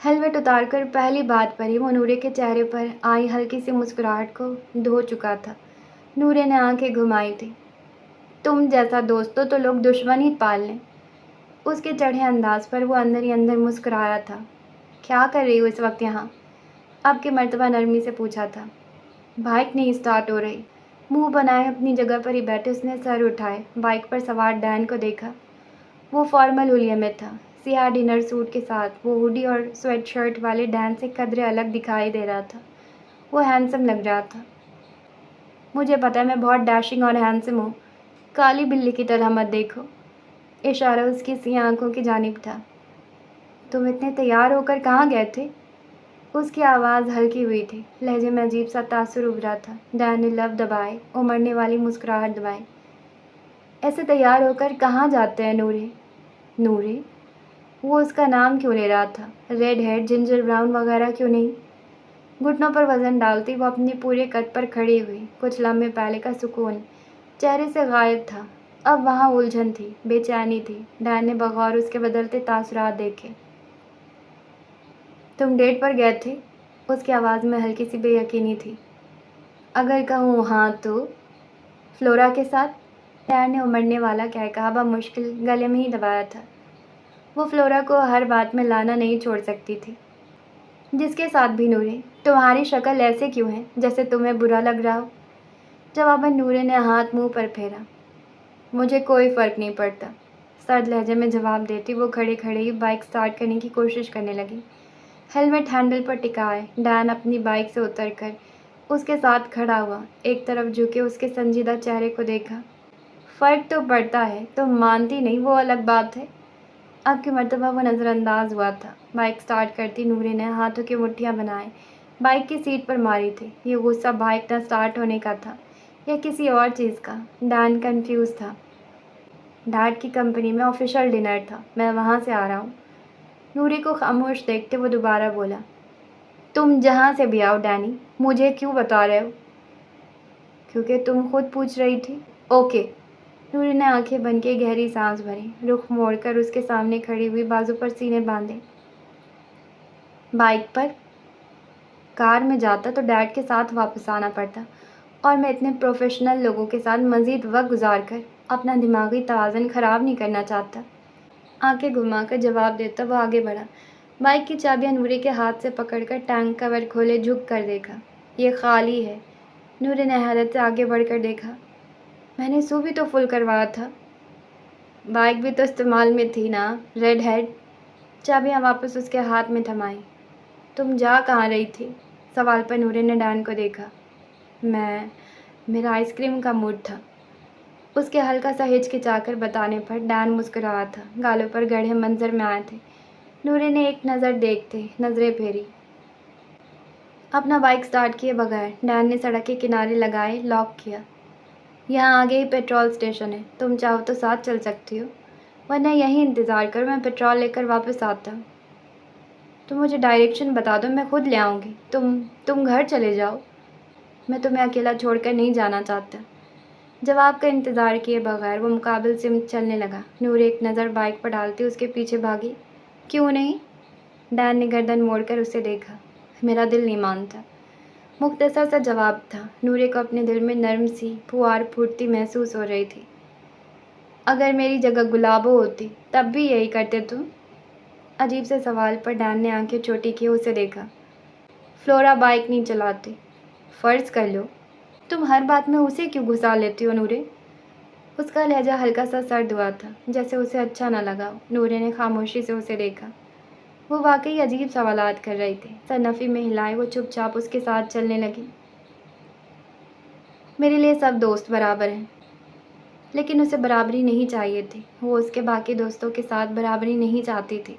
हेलमेट उतारकर पहली बात पर ही वो नूरे के चेहरे पर आई हल्की सी मुस्कुराहट को धो चुका था। नूरे ने आंखें घुमाई थी। तुम जैसा दोस्त तो लोग दुश्मन ही पाल लें। उसके चढ़े अंदाज पर वो अंदर ही अंदर मुस्कुराया था। क्या कर रही हो इस वक्त यहाँ? अब की मर्तबा नरमी से पूछा था। बाइक नहीं स्टार्ट हो रही। मुंह बनाए अपनी जगह पर ही बैठे उसने सर उठाए बाइक पर सवार डैन को देखा। वो फॉर्मल हुलिये में था। सियाह डिनर सूट के साथ वो हुडी और स्वेट शर्ट वाले डैन से कदरे अलग दिखाई दे रहा था। वो हैंडसम लग रहा था। मुझे पता है मैं बहुत डैशिंग और हैंडसम हूँ। काली बिल्ली की तरह मत देखो। इशारा उसकी सियाह आंखों की जानिब था। तुम इतने तैयार होकर कहाँ गए थे? उसकी आवाज़ हल्की हुई थी। लहजे में अजीब सा तासुर उभरा था। डैन ने लब दबाए, उमड़ने वाली मुस्कुराहट दबाई। ऐसे तैयार होकर कहाँ जाते हैं नूरे? नूरे? वो उसका नाम क्यों ले रहा था? रेड हेड, जिंजर ब्राउन वगैरह क्यों नहीं? घुटनों पर वजन डालती वो अपने पूरे कद पर खड़ी हुई। कुछ लम्हे पहले का सुकून चेहरे से गायब था। अब वहाँ उलझन थी, बेचैनी थी। डैन ने बगौर उसके बदलते तासुरात देखे। तुम डेट पर गए थे? उसकी आवाज़ में हल्की सी बेयकीनी थी। अगर कहूँ हाँ तो? फ्लोरा के साथ? डैन ने उमड़ने वाला कहकहा मुश्किल गले में ही दबाया था। वो फ्लोरा को हर बात में लाना नहीं छोड़ सकती थी। जिसके साथ भी नूरे? तुम्हारी शक्ल ऐसे क्यों है जैसे तुम्हें बुरा लग रहा हो? जवाबन नूरे ने हाथ मुंह पर फेरा। मुझे कोई फ़र्क नहीं पड़ता। सर्द लहजे में जवाब देती वो खड़े खड़े ही बाइक स्टार्ट करने की कोशिश करने लगी। हेलमेट हैंडल पर टिकाए डैन अपनी बाइक से उतरकर उसके साथ खड़ा हुआ। एक तरफ झुके उसके संजीदा चेहरे को देखा। फ़र्क तो पड़ता है, तुम मानती नहीं वो अलग बात है। अब की मर्तबा वो नज़रअंदाज हुआ था। बाइक स्टार्ट करती नूरे ने हाथों की मुट्ठियाँ बनाए बाइक की सीट पर मारी थी। ये गुस्सा बाइक न स्टार्ट होने का था या किसी और चीज़ का। डैन कंफ्यूज था। डैड की कंपनी में ऑफिशियल डिनर था, मैं वहाँ से आ रहा हूँ। नूरे को खामोश देखते वो दोबारा बोला, तुम जहाँ से भी आओ डैनी, मुझे क्यों बता रहे हो? क्योंकि तुम खुद पूछ रही थी। ओके। नूरे ने आंखें बंद के गहरी सांस भरी, रुख मोड़कर उसके सामने खड़ी हुई बाजू पर सीने बांधे। बाइक पर? कार में जाता तो डैड के साथ वापस आना पड़ता और मैं इतने प्रोफेशनल लोगों के साथ मज़ीद वक्त गुजार कर अपना दिमागी तवाज़ुन ख़राब नहीं करना चाहता। आंखें घुमाकर जवाब देता वो आगे बढ़ा। बाइक की चाबियां नूरे के हाथ से पकड़कर टैंक कवर खोले झुक कर देखा। ये खाली है। नूरे ने हैरत से आगे बढ़कर देखा। मैंने सू भी तो फुल करवाया था। बाइक भी तो इस्तेमाल में थी ना रेड हेड। चाबियां वापस उसके हाथ में थमाई। तुम जा कहाँ रही थी? सवाल पर नूरे ने डैन को देखा। मेरा आइसक्रीम का मूड था। उसके हल्का सा हिचकिचाकर बताने पर डैन मुस्कुराया था। गालों पर गढ़े मंजर में आए थे। नूरे ने एक नज़र देखते नज़रें फेरी। अपना बाइक स्टार्ट किए बगैर डैन ने सड़क के किनारे लगाए लॉक किया। यहाँ आगे ही पेट्रोल स्टेशन है, तुम चाहो तो साथ चल सकती हो, वरना यहीं इंतज़ार करो, मैं पेट्रोल लेकर वापस आता हूँ। तुम मुझे डायरेक्शन बता दो, मैं खुद ले आऊँगी। तुम घर चले जाओ, मैं तुम्हें अकेला छोड़कर नहीं जाना चाहता। जवाब का इंतज़ार किए बगैर वो मुकाबिल से चलने लगा। नूर एक नज़र बाइक पर डालती उसके पीछे भागी। क्यों नहीं? डैन ने गर्दन मोड़कर उसे देखा। मेरा दिल नहीं मानता। मुख्तसर सा जवाब था। नूरे को अपने दिल में नर्म सी फुहार फूटती महसूस हो रही थी। अगर मेरी जगह गुलाबो होती तब भी यही करते तुम? अजीब से सवाल पर डैन ने आंखें छोटी की उसे देखा। फ्लोरा बाइक नहीं चलाती। फ़र्ज़ कर लो, तुम हर बात में उसे क्यों घुसा लेती हो नूरे? उसका लहजा हल्का सा सर्द हुआ था, जैसे उसे अच्छा न लगा। नूरे ने खामोशी से उसे देखा। वो वाकई अजीब सवालात कर रही थी। सर नफ़ी में हिलाए वो चुपचाप उसके साथ चलने लगी। मेरे लिए सब दोस्त बराबर हैं, लेकिन उसे बराबरी नहीं चाहिए थी। वो उसके बाकी दोस्तों के साथ बराबरी नहीं चाहती थी।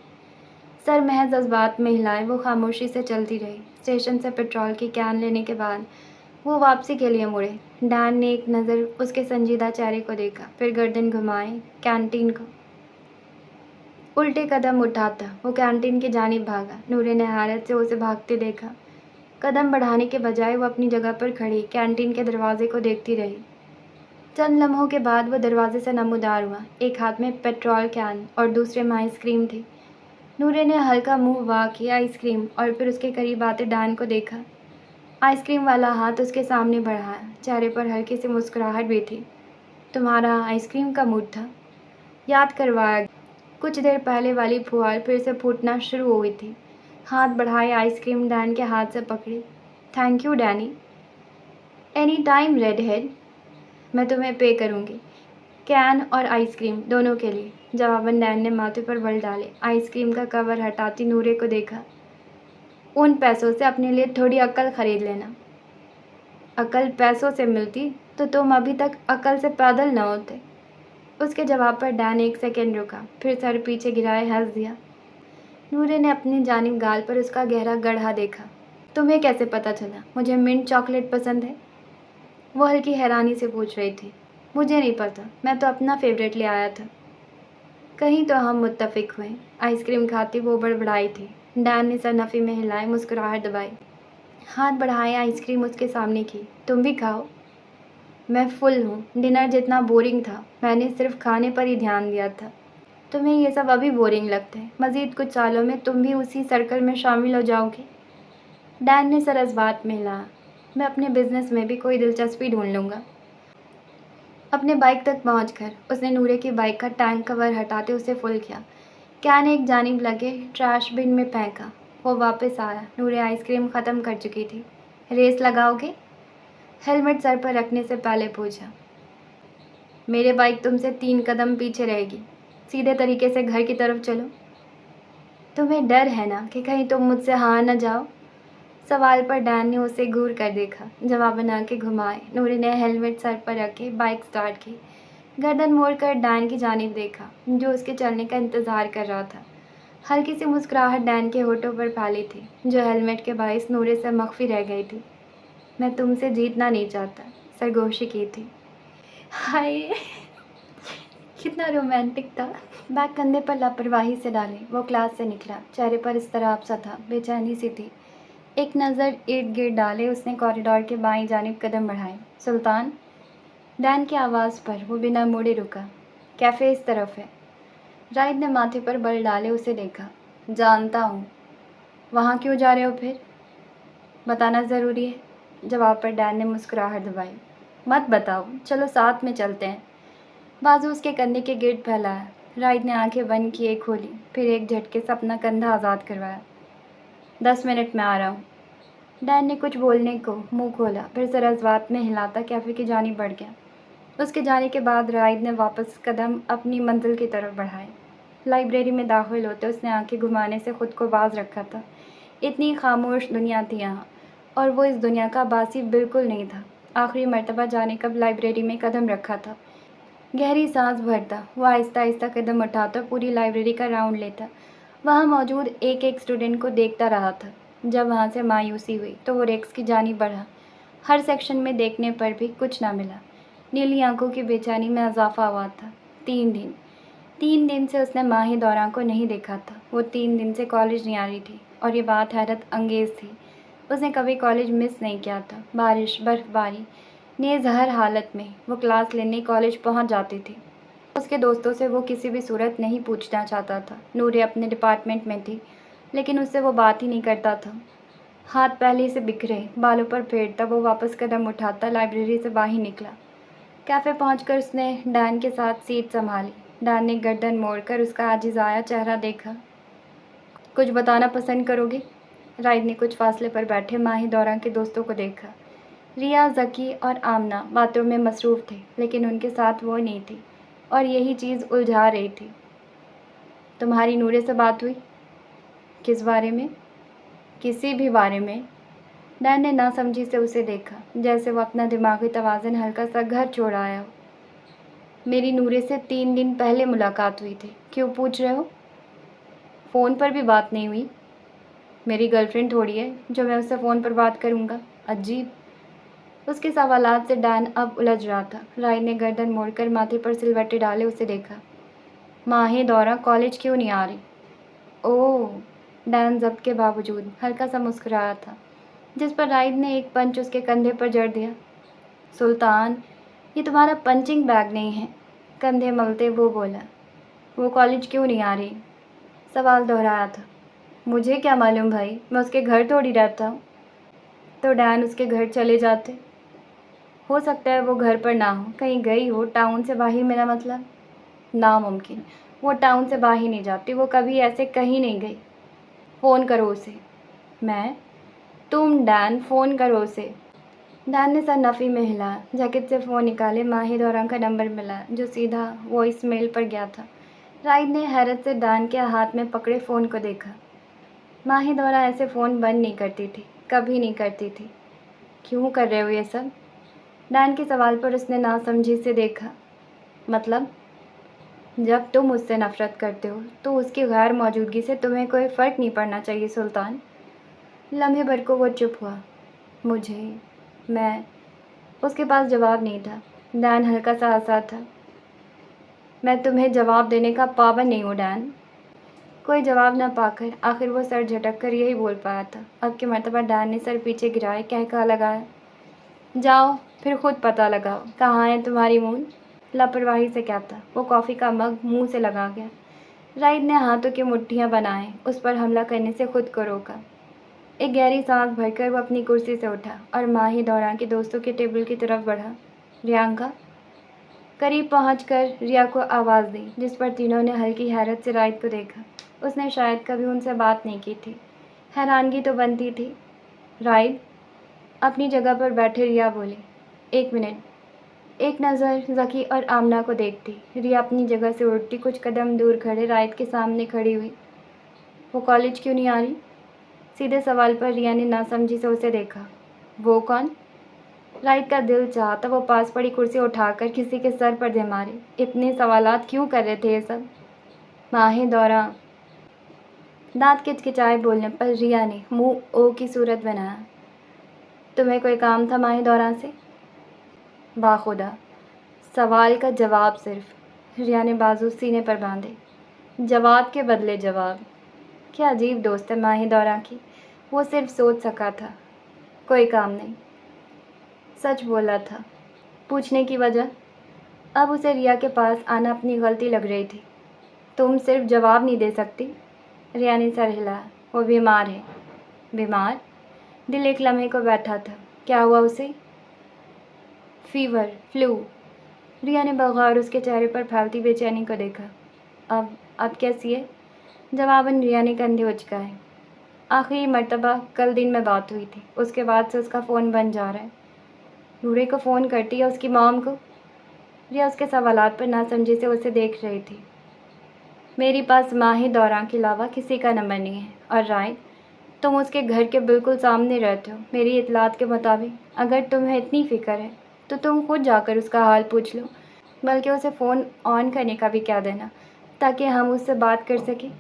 सर महज जज्बात में हिलाए वो खामोशी से चलती रही। स्टेशन से पेट्रोल की कैन लेने के बाद वो वापसी के लिए मुड़े। डैन ने एक नज़र उसके संजीदा चेहरे को देखा, फिर गर्दन घुमाए कैंटीन को उल्टे कदम उठाता वो कैंटीन की जानिब भागा। नूरे ने हैरत से उसे भागते देखा। कदम बढ़ाने के बजाय वो अपनी जगह पर खड़ी कैंटीन के दरवाजे को देखती रही। चंद लम्हों के बाद वो दरवाजे से नमूदार हुआ। एक हाथ में पेट्रोल कैन और दूसरे में आइसक्रीम थी। नूरे ने हल्का मुंह वाह किया आइसक्रीम और फिर उसके करीब आते डैन को देखा। आइसक्रीम वाला हाथ उसके सामने बढ़ाया। चेहरे पर हल्की सी मुस्कुराहट भी थी। तुम्हारा आइसक्रीम का मूड था? याद करवाया। कुछ देर पहले वाली फुहार फिर से फूटना शुरू हुई थी। हाथ बढ़ाए आइसक्रीम डैन के हाथ से पकड़ी। Thank you Danny. Any time red head. मैं तुम्हें पे करूँगी, कैन और आइसक्रीम दोनों के लिए। जवाबन डैन ने माथे पर बल डाले आइसक्रीम का कवर हटाती नूरे को देखा। उन पैसों से अपने लिए थोड़ी अक्ल खरीद लेना। अक्ल पैसों से मिलती तो तुम अभी तक अक्ल से पैदल न होते। उसके जवाब पर डैन एक सेकंड रुका, फिर सर पीछे गिराए हंस दिया। नूरे ने अपनी जानिब गाल पर उसका गहरा गड्ढा देखा। तुम्हें कैसे पता चला मुझे मिंट चॉकलेट पसंद है? वो हल्की हैरानी से पूछ रही थी। मुझे नहीं पता, मैं तो अपना फेवरेट ले आया था। कहीं तो हम मुत्तफिक हुए। आइसक्रीम खाती वो बड़बड़ाई थी। डैन ने सर नफ़ी में हिलाए मुस्कुराहट दबाई। हाथ बढ़ाए आइसक्रीम उसके सामने की। तुम भी खाओ। मैं फुल हूँ। डिनर जितना बोरिंग था, मैंने सिर्फ खाने पर ही ध्यान दिया था। तुम्हें ये सब अभी बोरिंग लगता है। मज़ीद कुछ सालों में तुम भी उसी सर्कल में शामिल हो जाओगे। डैन ने सर इस बात में हिलाया। मैं अपने बिजनेस में भी कोई दिलचस्पी ढूंढ लूँगा। अपने बाइक तक पहुंचकर उसने नूरे की बाइक का टैंक कवर हटाते उसे फुल किया। कैन एक जानिब लगे ट्रैश बिन में फेंका। वो वापस आया। नूरे आइसक्रीम ख़त्म कर चुकी थी। रेस लगाओगे? हेलमेट सर पर रखने से पहले पूछा। मेरे बाइक तुमसे 3 कदम पीछे रहेगी। सीधे तरीके से घर की तरफ चलो। तुम्हें डर है ना कि कहीं तुम मुझसे हार न जाओ? सवाल पर डैन ने उसे घूर कर देखा। जवाबन आंखें घुमाए नूरे ने हेलमेट सर पर रखे बाइक स्टार्ट की। गर्दन मोड़कर डैन की जानिब देखा, जो उसके चलने का इंतज़ार कर रहा था। हल्की सी मुस्कुराहट डैन के होठों पर फैली थी, जो हेलमेट के बाइस नूरे से मख्फी रह गई थी। मैं तुमसे जीतना नहीं चाहता, सरगोशी की थी। हाय, कितना रोमांटिक था। बैग कंधे पर लापरवाही से डाले वो क्लास से निकला। चेहरे पर इस तरह सा था, बेचैनी सी थी। एक नज़र इर्द गिर्द डाले उसने कॉरिडोर के बाईं जानिब कदम बढ़ाए। सुल्तान? डैन की आवाज़ पर वो बिना मुड़े रुका। कैफ़े इस तरफ है। राइड ने माथे पर बल डाले उसे देखा। जानता हूँ। वहाँ क्यों जा रहे हो फिर? बताना ज़रूरी है। जवाब पर डैन ने मुस्कुराहट दबाई। मत बताओ, चलो साथ में चलते हैं। बाजू उसके कंधे के गिर्द फैलाया। राइड ने आंखें बंद किए खोली, फिर एक झटके से अपना कंधा आज़ाद करवाया। 10 मिनट में आ रहा हूँ। डैन ने कुछ बोलने को मुंह खोला, फिर सरजवात में हिलाता कैफ़े की जानिब बढ़ गया। उसके जाने के बाद राइड ने वापस कदम अपनी मंजिल की तरफ बढ़ाए। लाइब्रेरी में दाखिल होते उसने आंखें घुमाने से खुद को बाज रखा था। इतनी खामोश दुनिया थी यहाँ, और वो इस दुनिया का बासी बिल्कुल नहीं था। आखिरी मर्तबा जाने कब लाइब्रेरी में कदम रखा था। गहरी सांस भरता वो आहिस्ता आहिस्ता कदम उठाता पूरी लाइब्रेरी का राउंड लेता। वहाँ मौजूद एक एक स्टूडेंट को देखता रहा था। जब वहाँ से मायूसी हुई तो वो रेक्स की जानिब बढ़ा। हर सेक्शन में देखने पर भी कुछ ना मिला। नीली आंखों की बेचैनी में इजाफा हुआ था। 3 दिन से उसने माही दौरान को नहीं देखा था। वो 3 दिन से कॉलेज नहीं आ रही थी, और ये बात हैरत अंगेज़ थी। उसने कभी कॉलेज मिस नहीं किया था। बारिश, बर्फ़बारी, नेज़ हर हालत में वो क्लास लेने कॉलेज पहुंच जाती थी। उसके दोस्तों से वो किसी भी सूरत नहीं पूछना चाहता था। नूरे अपने डिपार्टमेंट में थी, लेकिन उससे वो बात ही नहीं करता था। हाथ पहले से बिखरे बालों पर फेरता वो वापस कदम उठाता लाइब्रेरी से बाहर निकला। कैफ़े पहुंचकर उसने डैन के साथ सीट संभाली। डैन ने गर्दन मोड़कर उसका आजिज़ाया चेहरा देखा। कुछ बताना पसंद करोगे? राइड ने कुछ फासले पर बैठे माही दौरान के दोस्तों को देखा। रिया, ज़की और आमना बातों में मसरूफ़ थे, लेकिन उनके साथ वो नहीं थी, और यही चीज़ उलझा रही थी। तुम्हारी नूरे से बात हुई? किस बारे में? किसी भी बारे में। डैन ने नासमझी से उसे देखा, जैसे वो अपना दिमागी तवाज़ुन हल्का सा घर छोड़ आया हो। मेरी नूरे से 3 दिन पहले मुलाकात हुई थी। क्यों पूछ रहे हो? फ़ोन पर भी बात नहीं हुई। मेरी गर्लफ्रेंड थोड़ी है जो मैं उससे फ़ोन पर बात करूँगा। अजीब। उसके सवालात से डैन अब उलझ रहा था। राय ने गर्दन मोड़कर माथे पर सिलवट्टे डाले उसे देखा। माहे दौरा कॉलेज क्यों नहीं आ रही? ओह! डैन ज़ब्त के बावजूद हल्का सा मुस्कुराया था, जिस पर राइड ने एक पंच उसके कंधे पर जड़ दिया। सुल्तान, ये तुम्हारा पंचिंग बैग नहीं है। कंधे मलते वो बोला। वो कॉलेज क्यों नहीं आ रही? सवाल दोहराया था। मुझे क्या मालूम भाई, मैं उसके घर थोड़ी रहता हूँ। तो डैन उसके घर चले जाते। हो सकता है वो घर पर ना हो, कहीं गई हो, टाउन से बाहर। मेरा मतलब नामुमकिन। वो टाउन से बाहर नहीं जाती, वो कभी ऐसे कहीं नहीं गई। फ़ोन करो उसे। मैं? तुम डैन, फ़ोन करो उसे। डैन ने सर नफ़ी में हिलाया। जैकेट से फ़ोन निकाले। माहिर दौरान का नंबर मिला, जो सीधा वॉइस मेल पर गया था। राइड ने हैरत से डैन के हाथ में पकड़े फ़ोन को देखा। माहिर दौरा ऐसे फ़ोन बंद नहीं करती थी, कभी नहीं करती थी। क्यों कर रहे हो ये सब? डैन के सवाल पर उसने नासमझी से देखा। मतलब? जब तुम उससे नफ़रत करते हो तो उसकी गैर मौजूदगी से तुम्हें कोई फ़र्क नहीं पड़ना चाहिए सुल्तान। लम्हे भर को वो चुप हुआ। मैं उसके पास जवाब नहीं था। डैन हल्का सा हंसा था। मैं तुम्हें जवाब देने का पाबंद नहीं हूँ डैन। कोई जवाब न पाकर आखिर वो सर झटक कर यही बोल पाया था। अब की मर्तबा डैन ने सर पीछे गिराए कहका लगाया, जाओ फिर खुद पता लगाओ कहाँ है तुम्हारी मून। लापरवाही से कहता, वो कॉफ़ी का मग मुंह से लगा गया। राइड ने हाथों की मुट्ठियाँ बनाए उस पर हमला करने से खुद को रोका। एक गहरी सांस भरकर वो अपनी कुर्सी से उठा और माही दौरान के दोस्तों के टेबल की तरफ बढ़ा। रियांका। करीब पहुंचकर रिया को आवाज़ दी, जिस पर तीनों ने हल्की हैरत से राइड को देखा। उसने शायद कभी उनसे बात नहीं की थी। हैरानगी तो बनती थी। राइड। अपनी जगह पर बैठे रिया बोली, 1 मिनट। एक नज़र ज़की और आमना को देखती रिया अपनी जगह से उठती कुछ कदम दूर खड़े राइड के सामने खड़ी हुई। वो कॉलेज क्यों नहीं आ रही? सीधे सवाल पर रिया ने नासमझी से उसे देखा। वो कौन? राइड का दिल चाहता वो पास पड़ी कुर्सी उठाकर किसी के सर पर दे मारे। इतने सवालात क्यों कर रहे थे ये सब? माहे दौरा। दांत किचकिचाए बोलने पर रिया ने मुंह ओ की सूरत बनाया। तुम्हें कोई काम था माहे दौरा से? बाखुदा। सवाल का जवाब सिर्फ। रिया ने बाजू सीने पर बांधे। जवाब के बदले जवाब। क्या अजीब दोस्त है माही दौरा की। वो सिर्फ सोच सका था। कोई काम नहीं। सच बोला था। पूछने की वजह? अब उसे रिया के पास आना अपनी गलती लग रही थी। तुम सिर्फ जवाब नहीं दे सकती। रिया ने सर हिलाया। वो बीमार है। बीमार? दिल एक लम्हे को बैठा था। क्या हुआ उसे? Fever, flu. रिया ने बगौर उसके चेहरे पर फैलती बेचैनी को देखा। अब कैसी है? जवाबन रिया ने कंधे उचकाए। आखिरी मर्तबा कल दिन में बात हुई थी, उसके बाद से उसका फ़ोन बन जा रहा है। नूरे को फ़ोन करती है उसकी मॉम को? रिया उसके सवालात पर नासमझी से उसे देख रही थी। मेरे पास माही दौरान के अलावा किसी का नंबर नहीं है। और राय, तुम उसके घर के बिल्कुल सामने रहते हो। मेरी इतलात के मुताबिक अगर तुम्हें इतनी फ़िक्र है तो तुम खुद जाकर उसका हाल पूछ लो। बल्कि उसे फ़ोन ऑन करने का भी कह देना, ताकि हम उससे बात कर सकें।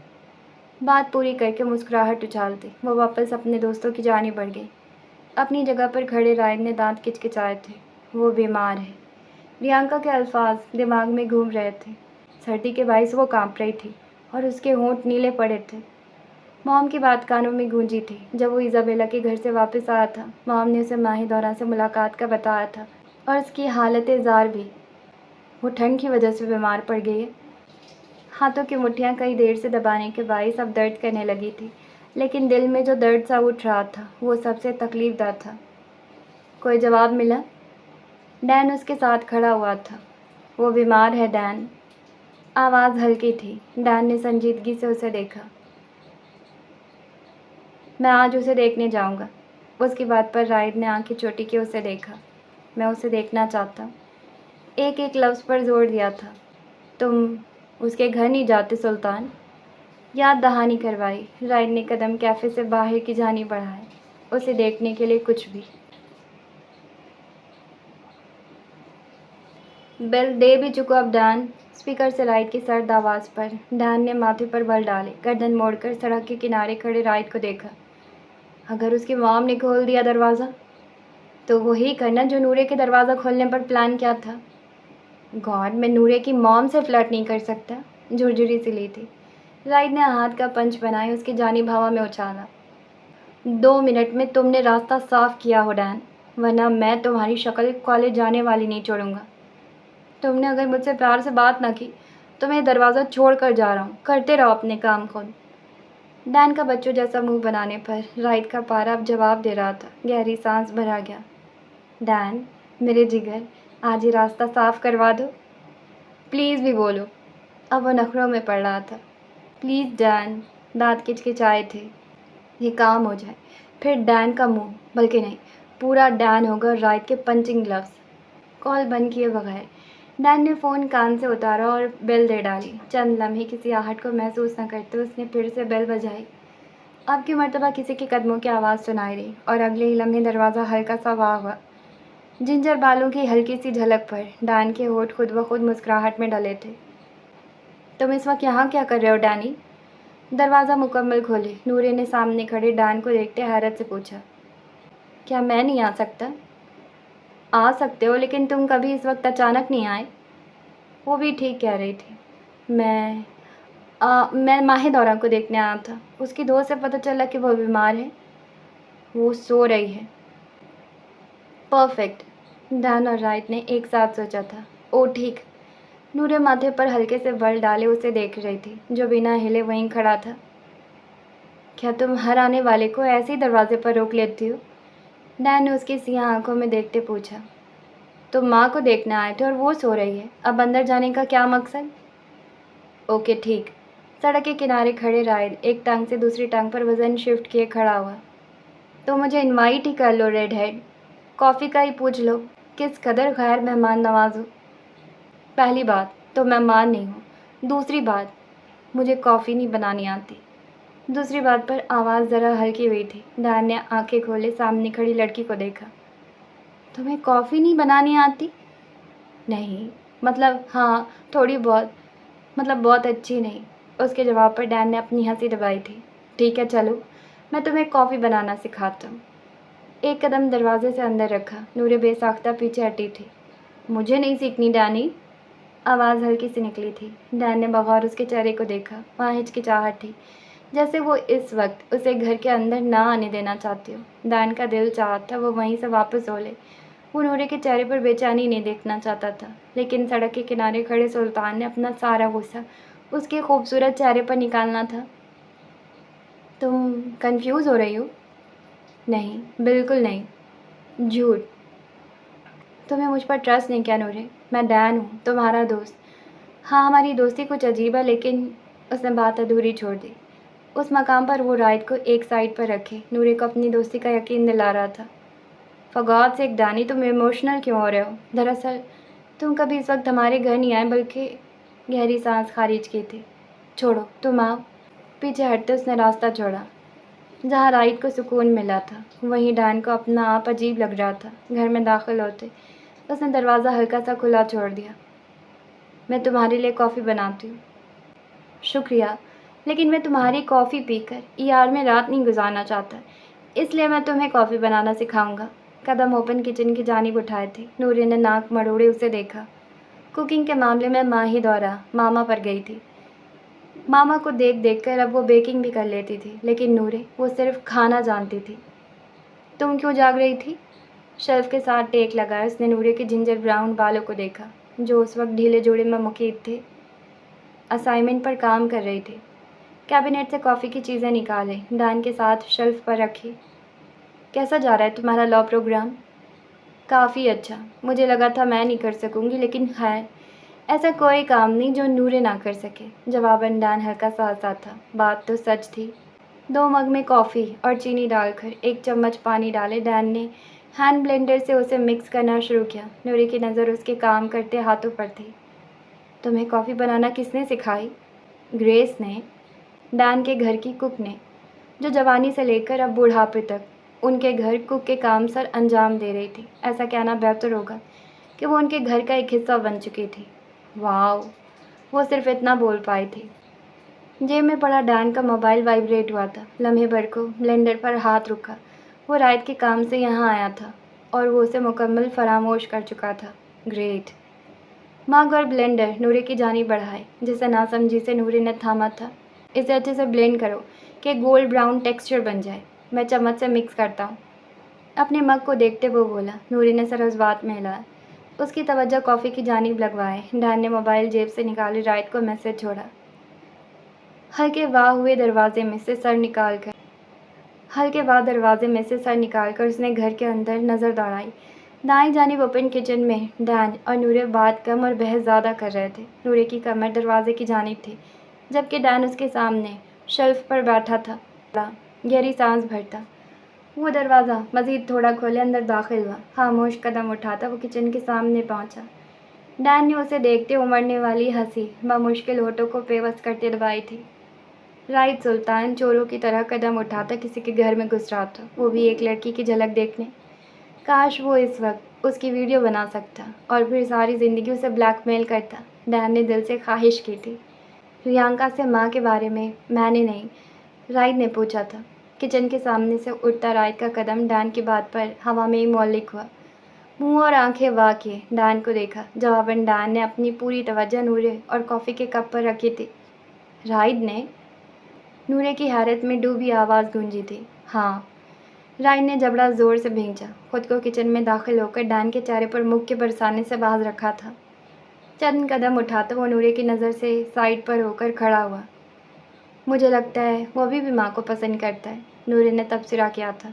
बात पूरी करके मुस्कुराहट उछालती वो वापस अपने दोस्तों की जानी बढ़ गई। अपनी जगह पर खड़े रायन ने दांत किचकिचाए थे। वो बीमार है। प्रियंका के अल्फाज दिमाग में घूम रहे थे। सर्दी के बायस वो कांप रही थी और उसके होंठ नीले पड़े थे। मॉम की बात कानों में गूंजी थी। जब वो इज़ाबेला के घर से वापस आया था, मॉम ने उसे माही दौरान से मुलाकात का बताया था और उसकी हालत ज़ार भी। वो ठंड की वजह से बीमार पड़ गई है। हाथों की मुट्ठियाँ कई देर से दबाने के बायस अब दर्द करने लगी थी, लेकिन दिल में जो दर्द सा उठ रहा था वो सबसे तकलीफदा था। कोई जवाब मिला? डैन उसके साथ खड़ा हुआ था। वो बीमार है डैन। आवाज़ हल्की थी। डैन ने संजीदगी से उसे देखा। मैं आज उसे देखने जाऊंगा। उसकी बात पर राइड ने आंखें चोटी के उसे देखा। मैं उसे देखना चाहता। एक एक लफ्ज़ पर जोर दिया था। तुम उसके घर नहीं जाते सुल्तान? याद दहानी करवाई। राइड ने कदम कैफ़े से बाहर की जानी बढ़ाए, उसे देखने के लिए कुछ भी। बेल दे भी चुको अब डैन। स्पीकर से राइड की सर्द आवाज़ पर डैन ने माथे पर बल डाले, गर्दन मोड़कर सड़क के किनारे खड़े राइड को देखा। अगर उसकी मॉम ने खोल दिया दरवाज़ा, तो वही करना जो नूरे के दरवाज़ा खोलने पर प्लान किया था। गॉड, मैं नूरे की मॉम से फ्लर्ट नहीं कर सकता। झुरझुरी सी ली थी। राइड ने हाथ का पंच बनाए उसकी जानिब हवा में उछाला। 2 मिनट में तुमने रास्ता साफ किया हो डैन, वरना मैं तुम्हारी शक्ल कॉलेज जाने वाली नहीं छोड़ूंगा। तुमने अगर मुझसे प्यार से बात ना की तो मैं दरवाज़ा छोड़ कर जा रहा हूँ। करते रहो अपने काम खुद। डैन का बच्चों जैसा मुंह बनाने पर राइड का पारा अब जवाब दे रहा था। गहरी सांस भरा गया। डैन, मेरे जिगर, आज ही रास्ता साफ करवा दो। प्लीज़ भी बोलो। अब वो नखरों में पड़ रहा था। Please Dan. दांत किचकिचाए थे। ये काम हो जाए, फिर डैन का मुंह, बल्कि नहीं, पूरा डैन होगा राइड के पंचिंग ग्लव्स। कॉल बंद किए बगैर डैन ने फ़ोन कान से उतारा और बेल दे डाली। चंद लम्हे किसी आहट को महसूस न करते उसने फिर से बेल बजाई। अब की मर्तबा किसी के कदमों की आवाज़ सुनाई दी और अगले ही लम्हे दरवाज़ा हल्का सा वाह हुआ। जिंजर बालों की हल्की सी झलक पर डैन के होठ खुद ब खुद मुस्कुराहट में डले थे। तुम इस वक्त यहाँ क्या कर रहे हो डैनी? दरवाज़ा मुकम्मल खोले नूरे ने सामने खड़े डैन को देखते हैरत से पूछा। क्या मैं नहीं आ सकता? आ सकते हो, लेकिन तुम कभी इस वक्त अचानक नहीं आए। वो भी ठीक कह रही थी। मैं माही दौरा को देखने आया था। उसकी दोस्त से पता चला कि वो बीमार है। वो सो रही है। परफेक्ट, डैन और राइट ने एक साथ सोचा था। ओ ठीक। नूरे माथे पर हल्के से बल डाले उसे देख रही थी, जो बिना हिले वहीं खड़ा था। क्या तुम हर आने वाले को ऐसे ही दरवाजे पर रोक लेती हो? डैन ने उसकी सियाह आंखों में देखते पूछा। तुम माँ को देखने आए थे और वो सो रही है, अब अंदर जाने का क्या मकसद? ओके ठीक। सड़क के किनारे खड़े राइड एक टांग से दूसरी टांग पर वजन शिफ्ट किए खड़ा हुआ। तो मुझे इनवाइट ही कर लो रेड हेड। कॉफ़ी का ही पूछ लो। किस कदर गैर मेहमान नवाज हो। पहली बात तो मेहमान नहीं हूँ। दूसरी बात, मुझे कॉफ़ी नहीं बनानी आती। दूसरी बात पर आवाज़ ज़रा हल्की हुई थी। डैन ने आंखें खोले सामने खड़ी लड़की को देखा। तुम्हें कॉफ़ी नहीं बनानी आती? नहीं, मतलब हाँ, थोड़ी बहुत, मतलब बहुत अच्छी नहीं। उसके जवाब पर डैन ने अपनी हंसी दबाई थी। ठीक है चलो, मैं तुम्हें कॉफ़ी बनाना सिखाता हूँ। एक कदम दरवाजे से अंदर रखा। नूरे बेसाख्ता पीछे हटी थी। मुझे नहीं सीखनी डैनी। आवाज़ हल्की सी निकली थी। डैन ने बगौर उसके चेहरे को देखा। वहाँ हिचकिचाहट थी, जैसे वो इस वक्त उसे घर के अंदर ना आने देना चाहती हो। डैन का दिल चाहता था वो वहीं से वापस हो ले। वो नूरे के चेहरे पर बेचैनी नहीं देखना चाहता था, लेकिन सड़क के किनारे खड़े सुल्तान ने अपना सारा गुस्सा उसके खूबसूरत चेहरे पर निकालना था। तुम कंफ्यूज हो रही हो? नहीं, बिल्कुल नहीं। झूठ। तुम्हें मुझ पर ट्रस्ट नहीं किया नूरे। मैं डैन हूँ, तुम्हारा दोस्त। हाँ, हमारी दोस्ती कुछ अजीब है, लेकिन उसने बात अधूरी छोड़ दी। उस मकाम पर वो राइड को एक साइड पर रखे नूरे को अपनी दोस्ती का यकीन दिला रहा था। फॉर गॉड सेक डैनी, तुम इमोशनल क्यों हो रहे हो? दरअसल तुम कभी इस वक्त हमारे घर नहीं आए, बल्कि गहरी सांस खारिज की थी। छोड़ो, तुम आओ। पीछे हटते उसने रास्ता छोड़ा। जहाँ राइड को सुकून मिला था, वहीं डैन को अपना आप अजीब लग रहा था। घर में दाखिल होते उसने दरवाज़ा हल्का सा खुला छोड़ दिया। मैं तुम्हारे लिए कॉफ़ी बनाती हूँ। शुक्रिया, लेकिन मैं तुम्हारी कॉफ़ी पीकर ईआर में रात नहीं गुजारना चाहता, इसलिए मैं तुम्हें कॉफ़ी बनाना सिखाऊंगा। कदम ओपन किचन की जानिब उठाए थे। नूरे ने नाक मरोड़े उसे देखा। कुकिंग के मामले में माही दौरा मामा पर गई थी। मामा को देख देख कर अब वो बेकिंग भी कर लेती थी, लेकिन नूरे वो सिर्फ खाना जानती थी। तुम क्यों जाग रही थी? शेल्फ के साथ टेक लगाया उसने नूरे के जिंजर ब्राउन बालों को देखा, जो उस वक्त ढीले जोड़े में मुकीद थे। असाइनमेंट पर काम कर रही थी। कैबिनेट से कॉफ़ी की चीज़ें निकाले, डैन के साथ शेल्फ पर रखी। कैसा जा रहा है तुम्हारा लॉ प्रोग्राम? काफ़ी अच्छा। मुझे लगा था मैं नहीं कर सकूँगी, लेकिन खैर, ऐसा कोई काम नहीं जो नूरे ना कर सके। जवाबन डैन हल्का सा हंसा था। बात तो सच थी। 2 मग में कॉफ़ी और चीनी डालकर 1 चम्मच पानी डाले डैन ने हैंड ब्लेंडर से उसे मिक्स करना शुरू किया। नूरे की नज़र उसके काम करते हाथों पर थी। तुम्हें कॉफ़ी बनाना किसने सिखाई? ग्रेस ने। डैन के घर की कुक ने, जो जवानी से लेकर अब बुढ़ापे तक उनके घर कुक के काम सर अंजाम दे रही थी। ऐसा कहना बेहतर होगा कि वो उनके घर का एक हिस्सा बन चुकी थी। वाओ! वो सिर्फ इतना बोल पाई थी। जेब में पड़ा डैन का मोबाइल वाइब्रेट हुआ था। लम्हे भर को ब्लेंडर पर हाथ रुका। वो रात के काम से यहाँ आया था और वो उसे मुकम्मल फरामोश कर चुका था। ग्रेट। मग और ब्लेंडर नूरे की जानिब बढ़ाए, जिसे नासमझी से नूरे ने थामा था। इसे अच्छे से ब्लेंड करो कि गोल्ड ब्राउन टेक्सचर बन जाए। मैं चम्मच से मिक्स करता हूँ। अपने मग को देखते वो बोला। नूरी ने सर उस बात में हिलाया। उसकी तवज्जो कॉफ़ी की जानिब लगवाए। डैन ने मोबाइल जेब से निकाली राइट को मैसेज छोड़ा। हल्के वाह हुए दरवाजे में से सर निकालकर उसने घर के अंदर नज़र दौड़ाई। दाएं जानिब ओपन किचन में डैन और नूरे बात कम और बहस ज़्यादा कर रहे थे। नूरे की कमर दरवाजे की जानिब थी, जबकि डैन उसके सामने शेल्फ पर बैठा था, गहरी सांस भरता। वो दरवाज़ा मज़ीद थोड़ा खोले अंदर दाखिल हुआ। खामोश कदम उठाता वो किचन के सामने पहुंचा। डैन ने उसे देखते उमड़ने वाली हंसी बामुश्किल होठों को पेवस करते दबाई थी। राइट सुल्तान चोरों की तरह कदम उठाता किसी के घर में घुस रहा था, वो भी एक लड़की की झलक देखने। काश वो इस वक्त उसकी वीडियो बना सकता और फिर सारी ज़िंदगी उसे ब्लैकमेल करता। डैन ने दिल से ख्वाहिश की थी। प्रियंका से माँ के बारे में मैंने नहीं, राइट ने पूछा था। किचन के सामने से उठता राइट का कदम डैन की बात पर हवा में ही मौलिक हुआ। मुंह और आंखें वाह किए डैन को देखा। जवाबन डैन ने अपनी पूरी तवज्जो नूरे और कॉफ़ी के कप पर रखी थी। राइट ने, नूरे की हैरत में डूबी आवाज़ गूंजी थी। हाँ। राइट ने जबड़ा ज़ोर से भींचा। खुद को किचन में दाखिल होकर डैन के चेहरे पर मुख के बरसाने से बाज रखा था। चंद कदम उठाता वो नूरे की नज़र से साइड पर होकर खड़ा हुआ। मुझे लगता है वो अभी भी माँ को पसंद करता है, नूरे ने तबसरा किया था।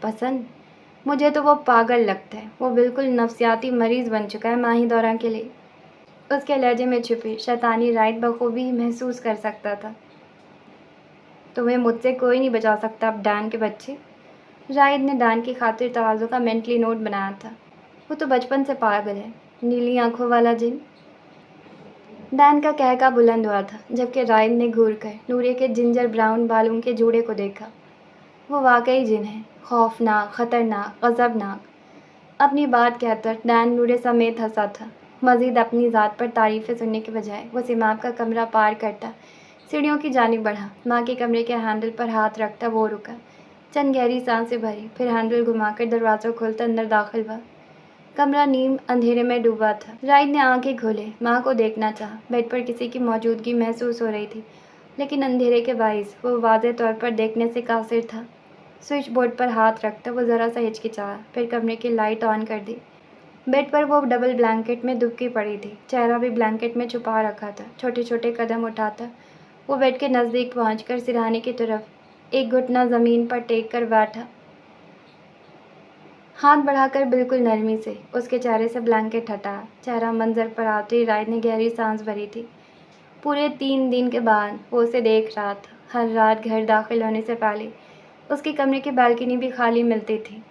पसंद? मुझे तो वो पागल लगता है। वो बिल्कुल नफ्सियाती मरीज़ बन चुका है माही दौरा के लिए। उसके लहजे में छुपी शैतानी राइट बखूबी महसूस कर सकता था। तुम्हें मुझसे कोई नहीं बचा सकता अब डैन के बच्चे। राइट ने डैन की खातिर तवाज़ो का मेंटली नोट बनाया था। वो तो बचपन से पागल है, नीली आंखों वाला जिन। डैन का कहका बुलंद हुआ था, जबकि राइट ने घूर कर नूरे के जिंजर ब्राउन बालों के जूड़े को देखा। वो वाकई जिन है, खौफनाक, खतरनाक, गज़बनाक। अपनी बात कहकर डैन नूरे समेत हंसा था। मज़ीद अपनी ज़ात पर तारीफ़ें सुनने के बजाय वो सिमाब का कमरा पार करता सीढ़ियों की जानिब बढ़ा। माँ के कमरे के हैंडल पर हाथ रखता वो रुका। चंद गहरी सांसें भरी, फिर हैंडल घुमाकर दरवाज़ा खोलता अंदर दाखिल हुआ। कमरा नीम अंधेरे में डूबा था। राइट ने आंखें खोले, माँ को देखना चाहा। बेड पर किसी की मौजूदगी महसूस हो रही थी, लेकिन अंधेरे के बाइस वो वाज़े तौर पर देखने से कासिर था। स्विच बोर्ड पर हाथ रखता वो ज़रा सा हिचकिचाया, फिर कमरे की लाइट ऑन कर दी। बेड पर वो डबल ब्लैंकेट में दुबकी पड़ी थी, चेहरा भी ब्लैंकेट में छुपा रखा था। छोटे छोटे कदम उठाता वो बेड के नज़दीक पहुंचकर सिरहाने की तरफ एक घुटना ज़मीन पर टेक कर बैठा। हाथ बढ़ाकर बिल्कुल नरमी से उसके चेहरे से ब्लैंकेट हटाया। चेहरा मंजर पर आते ही राइट ने गहरी सांस भरी थी। पूरे 3 दिन के बाद वो उसे देख रहा था। हर रात घर दाखिल होने से पहले उसके कमरे की बालकनी भी खाली मिलती थी।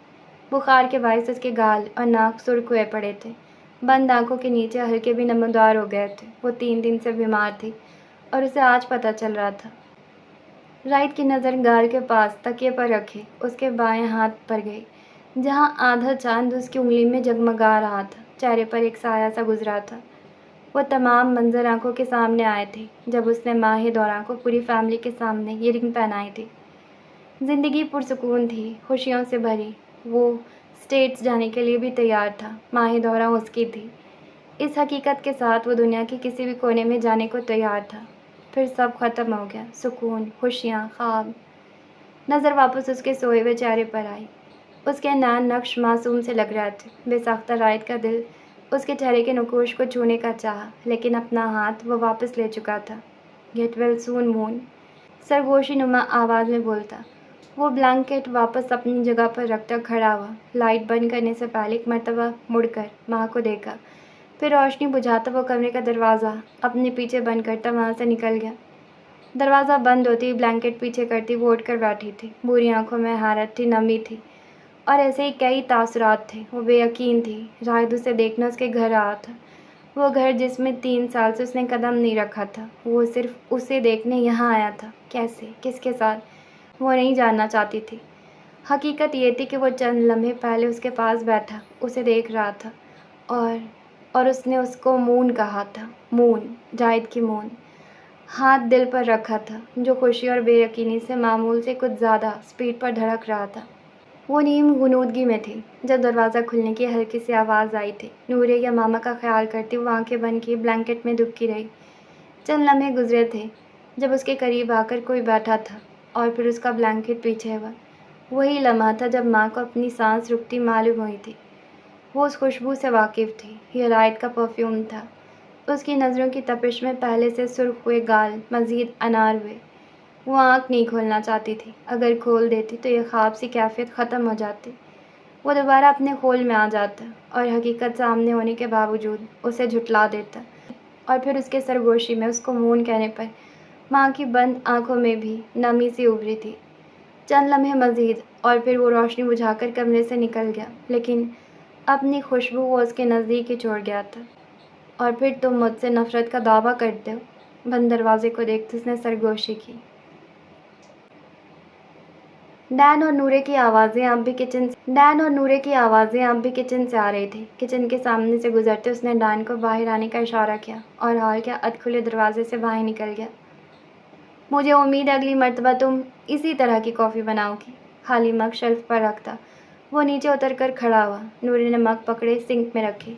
बुखार के बायस उसके गाल और नाक सुर्ख हुए पड़े थे। बंद आंखों के नीचे हल्के भी नमदार हो गए थे। वो 3 दिन से बीमार थी और उसे आज पता चल रहा था। राइट की नज़र गाल के पास तकिए पर रखे उसके बाएं हाथ पर गई, जहां आधा चांद उसकी उंगली में जगमगा रहा था। चेहरे पर एक साया सा गुजरा था। वो तमाम मंजर आंखों के सामने आए थे जब उसने माहे दौरा को पूरी फैमिली के सामने ये रिंग पहनाई थी। ज़िंदगी पुरसुकून थी, खुशियों से भरी। वो स्टेट्स जाने के लिए भी तैयार था। माहे दौरा उसकी थी। इस हकीकत के साथ वो दुनिया के किसी भी कोने में जाने को तैयार था। फिर सब खत्म हो गया। सुकून, खुशियाँ, ख्वाब। नज़र वापस उसके सोए हुए चेहरे पर आई। उसके नैन नक्श मासूम से लग रहे थे। बेसाख्ता राइट का दिल उसके चेहरे के नकूश को छूने का चाहा, लेकिन अपना हाथ वो वापस ले चुका था। गेट वेल सून मून, सरगोशी नुमा आवाज़ में बोलता। वो ब्लैंकेट वापस अपनी जगह पर रखता खड़ा हुआ। लाइट बंद करने से पहले एक मरतबा मुड़कर माँ को देखा, फिर रोशनी बुझाता वो कमरे का दरवाज़ा अपने पीछे बंद करता वहाँ से निकल गया। दरवाज़ा बंद होते ही ब्लैंकेट पीछे करती वो उठ कर बैठी थी। बुरी आंखों में हैरत थी, नमी थी और ऐसे ही कई तासुरात थे। वो बेयकीन थी। राहिद उसे देखने उसके घर आया था। वो घर जिसमें 3 साल से उसने कदम नहीं रखा था, वो सिर्फ उसे देखने यहाँ आया था। कैसे, किसके साथ, वो नहीं जानना चाहती थी। हकीकत ये थी कि वो चंद लम्हे पहले उसके पास बैठा उसे देख रहा था, और उसने उसको मून कहा था। मून, जाहिद की मून। हाथ दिल पर रखा था, जो खुशी और बेयकीनी से मामूल से कुछ ज़्यादा स्पीड पर धड़क रहा था। वो नीम गुनूदगी में थी जब दरवाज़ा खुलने की हल्की सी आवाज़ आई थी। नूरे या मामा का ख्याल करती वो आंखें बंद किए ब्लैंकेट में दुबकी रही। चंद लम्हे गुजरे थे जब उसके करीब आकर कोई बैठा था और फिर उसका ब्लैंकेट पीछे हुआ। वही लम्हा था जब माँ को अपनी सांस रुकती मालूम हुई थी। वो उस खुशबू से वाकिफ़ थी। यह रात का परफ्यूम था। उसकी नज़रों की तपिश में पहले से सुर्ख हुए गाल मज़ीद अनार हुए। वो आँख नहीं खोलना चाहती थी। अगर खोल देती तो यह ख्वाब सी कैफियत ख़त्म हो जाती। वो दोबारा अपने खोल में आ जाता और हकीकत सामने होने के बावजूद उसे झुठला देता। और फिर उसके सरगोशी में उसको मून कहने पर माँ की बंद आँखों में भी नमी सी उभरी थी। चंद लम्हे मज़ीद और फिर वो रोशनी बुझाकर कमरे से निकल गया, लेकिन अपनी खुशबू वो उसके नज़दीक ही छोड़ गया था। और फिर तुम मुझसे नफ़रत का दावा करते हो। बंद दरवाजे को देखते उसने सरगोशी की। डैन और नूरे की आवाज़ें अब भी किचन से आ रही थी। किचन के सामने से गुजरते उसने डैन को बाहर आने का इशारा किया और हॉल के अधखुले दरवाजे से बाहर निकल गया। मुझे उम्मीद है अगली मर्तबा तुम इसी तरह की कॉफ़ी बनाओगी। खाली मग शेल्फ पर रखता वो नीचे उतर कर खड़ा हुआ। नूरे ने मग पकड़े सिंक में रखे।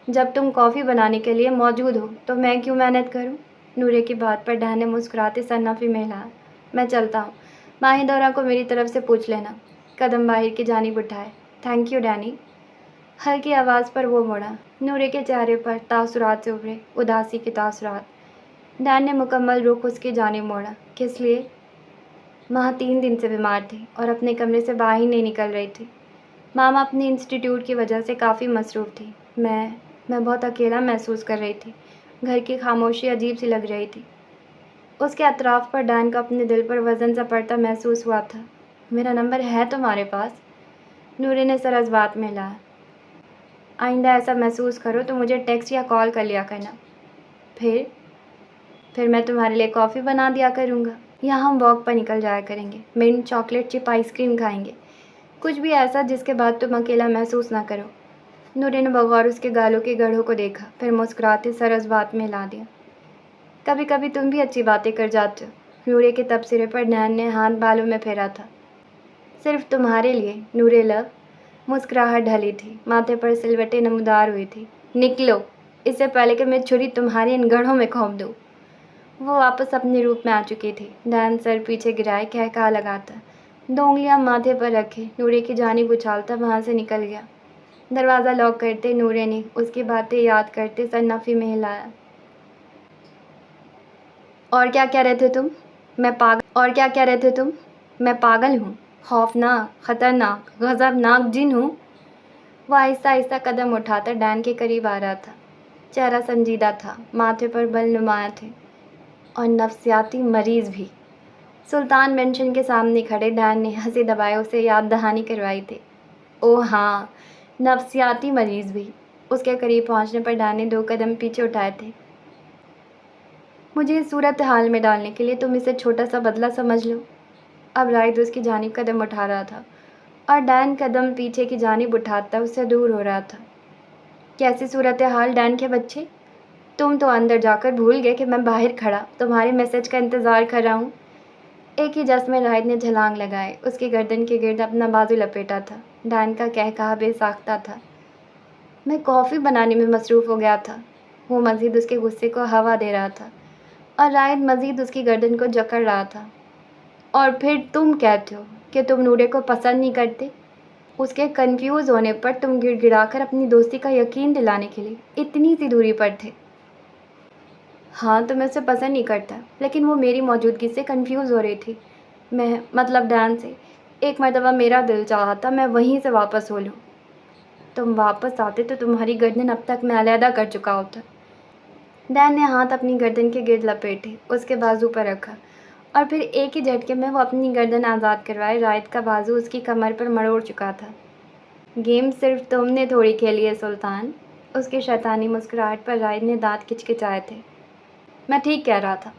जब तुम कॉफ़ी बनाने के लिए मौजूद हो तो मैं क्यों मेहनत करूं? नूरे की बात पर डैन ने मुस्कुराते सन्नाफी में हिलाया। मैं चलता हूँ। माहिदौरा को मेरी तरफ से पूछ लेना। कदम बाहर की जानिब उठाए। Thank you Danny. हल्की आवाज़ पर वो मुड़ा। नूरे के चेहरे पर तासुरात से उभरे, उदासी के तासुरात। डैन ने मुकम्मल रुख उसकी जानिब मोड़ा। किस लिए? माँ 3 दिन से बीमार थी और अपने कमरे से बाहर नहीं निकल रही थी। मामा अपने इंस्टीट्यूट की वजह से काफ़ी मसरूफ़ थी। मैं बहुत अकेला महसूस कर रही थी। घर की खामोशी अजीब सी लग रही थी। उसके अतराफ़ पर डैन का अपने दिल पर वज़न सा पड़ता महसूस हुआ था। मेरा नंबर है तुम्हारे पास? नूरे ने सर इस बात में हिलाया। आइंदा ऐसा महसूस करो तो मुझे टेक्स्ट या कॉल कर लिया करना। फिर मैं तुम्हारे लिए कॉफ़ी बना दिया करूँगा, या हम वॉक पर निकल जाया करेंगे। मिंट चॉकलेट चिप आइसक्रीम खाएंगे। कुछ भी ऐसा जिसके बाद तुम अकेला महसूस ना करो। नूरे ने बगौर उसके गालों के गढ़ों को देखा, फिर मुस्कुराते सर इस बात में हिला दिया। कभी कभी तुम भी अच्छी बातें कर जाते हो। नूरे के तबसरे पर नैन ने हाथ बालों में फेरा था। सिर्फ तुम्हारे लिए नूरे लव। मुस्कुराहट ढली थी, माथे पर सिलवटें नमदार हुई थी। निकलो, इससे पहले कि मैं छुरी तुम्हारे इन गढ़ों में घोंप दूँ। वो वापस अपने रूप में आ चुकी थी। डैन सर पीछे गिराए कहका लगाता, 2 उंगलियां माथे पर रखे नूरे की जानिब उछालता वहाँ से निकल गया। दरवाज़ा लॉक करते नूरे ने उसकी बातें याद करते सन्नाफी में हिलाया। और क्या कह रहे थे तुम? मैं पागल हूँ, खौफनाक, खतरनाक, गज़बनाक जिन हूँ। वह आहिस्ता आहिस्ता कदम उठाता डैन के करीब आ रहा था। चेहरा संजीदा था, माथे पर बल नुमाया थे, और नफ्सियाती मरीज़ भी। सुल्तान मेंशन के सामने खड़े डैन ने हंसी दबाए उसे याद दहानी करवाई थी। ओह हाँ, नफ्सियाती मरीज़ भी। उसके करीब पहुंचने पर डैन ने 2 कदम पीछे उठाए थे। मुझे इस सूरत हाल में डालने के लिए तुम इसे छोटा सा बदला समझ लो। अब राइड उसकी जानिब कदम उठा रहा था और डैन कदम पीछे की जानिब उठाता उससे दूर हो रहा था। कैसी सूरत हाल डैन के बच्चे? तुम तो अंदर जाकर भूल गए कि मैं बाहर खड़ा तुम्हारे मैसेज का इंतज़ार कर रहा हूँ। एक ही जश्न में राहिद ने छलांग लगाए। उसकी गर्दन के गिर्द अपना बाजू लपेटा था। डैन का कहकहा बेसाख्ता था। मैं कॉफ़ी बनाने में मसरूफ़ हो गया था। वो मज़ीद उसके गुस्से को हवा दे रहा था और राहिद मज़ीद उसकी गर्दन को जकड़ रहा था। और फिर तुम कहते हो कि तुम नूरे को पसंद नहीं करते। उसके कंफ्यूज होने पर तुम गिड़गिड़ाकर अपनी दोस्ती का यकीन दिलाने के लिए इतनी सी दूरी पर थे। हाँ, तो मैं उसे पसंद नहीं करता, लेकिन वो मेरी मौजूदगी से कंफ्यूज हो रही थी। मैं मतलब डैन से। एक मर्तबा मेरा दिल चाहा था मैं वहीं से वापस हो लूँ। तुम वापस आते तो तुम्हारी गर्दन अब तक मैं अलहदा कर चुका होता। डैन ने हाथ अपनी गर्दन के गिर्द लपेटे, उसके बाजू पर रखा और फिर एक ही झटके में वो अपनी गर्दन आज़ाद करवाए रायत का बाजू उसकी कमर पर मरोड़ चुका था। गेम सिर्फ तुमने थोड़ी खेली है सुल्तान। उसकी शैतानी मुस्कुराहट पर राहिल ने दांत किचकिचाए थे। मैं ठीक कह रहा था,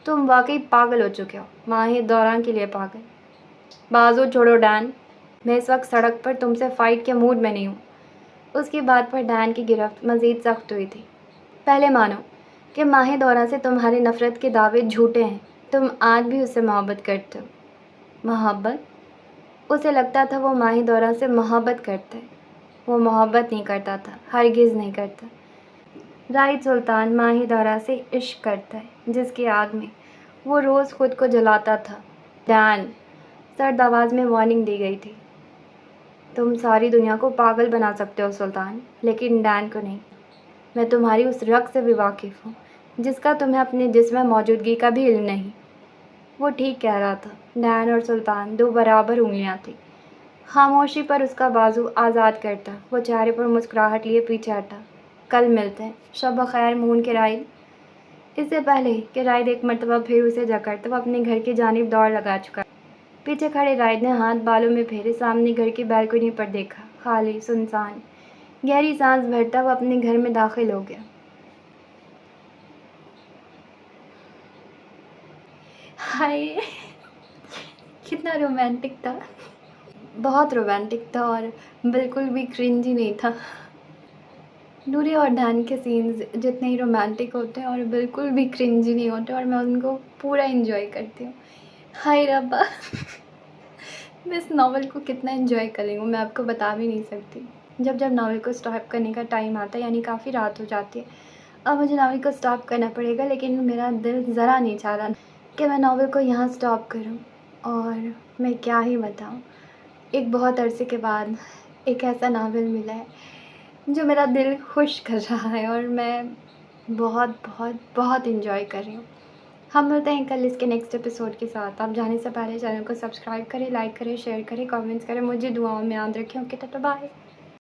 तुम वाकई पागल हो चुके हो, माहिर दौरान के लिए पागल। बाजू छोड़ो डैन, मैं इस वक्त सड़क पर तुमसे फाइट के मूड में नहीं हूँ। उसकी बात पर डैन की गिरफ्त मज़ीद सख्त हुई थी। पहले मानो कि माहिर दौरा से तुम्हारी नफ़रत के दावे झूठे हैं। तुम आज भी उससे मोहब्बत करते हो। मोहब्बत? उसे लगता था वो माहिर दौरा से मोहब्बत करता है। वो मोहब्बत नहीं करता था, हरगिज़ नहीं करता। राहिल सुल्तान माहिर दौरा से इश्क करता है, जिसकी आग में वो रोज़ खुद को जलाता था। डैन, सर्द आवाज़ में वार्निंग दी गई थी। तुम सारी दुनिया को पागल बना सकते हो सुल्तान, लेकिन डैन को नहीं। मैं तुम्हारी उस रग से भी वाकिफ़ हूँ जिसका तुम्हें अपने जिस्म में मौजूदगी का भी इल्म नहीं। वो ठीक कह रहा था। डैन और सुल्तान दो बराबर उंगलियाँ थी। खामोशी पर उसका बाजू आज़ाद करता, वो चेहरे पर मुस्कुराहट लिए पीछे हटा। कल मिलते हैं। शब खैर मून के राहिल। इससे पहले कि राहिल एक मरतबा फिर उसे जकड़ता, वो अपने घर की जानिब दौड़ लगा चुका। पीछे खड़े राहिल ने हाथ बालों में फेरे, सामने घर की बालकनी पर देखा। खाली, सुनसान। गहरी सांस भरता वो अपने घर में दाखिल हो गया। हाय, कितना रोमांटिक था। बहुत रोमांटिक था और बिल्कुल भी क्रिंजी नहीं था। नूरी और डैन के सीन्स जितने ही रोमांटिक होते हैं और बिल्कुल भी क्रिंजी नहीं होते, और मैं उनको पूरा एंजॉय करती हूँ। हाय रब्बा, मैं इस नावल को कितना एंजॉय कर रही हूँ मैं आपको बता भी नहीं सकती। जब जब नावल को स्टॉप करने का टाइम आता है, यानी काफ़ी रात हो जाती है, अब मुझे नावल को स्टॉप करना पड़ेगा, लेकिन मेरा दिल ज़रा नहीं चाह रहा कि मैं नावल को यहाँ स्टॉप करूँ। और मैं क्या ही बताऊँ, एक बहुत अरसे के बाद एक ऐसा नावल मिला है जो मेरा दिल खुश कर रहा है, और मैं बहुत बहुत बहुत एंजॉय कर रही हूँ। हम मिलते हैं कल इसके नेक्स्ट एपिसोड के साथ। आप जाने से पहले चैनल को सब्सक्राइब करें, लाइक करें, शेयर करें, कमेंट्स करें, मुझे दुआओं में याद रखें। ओके, तो बाय।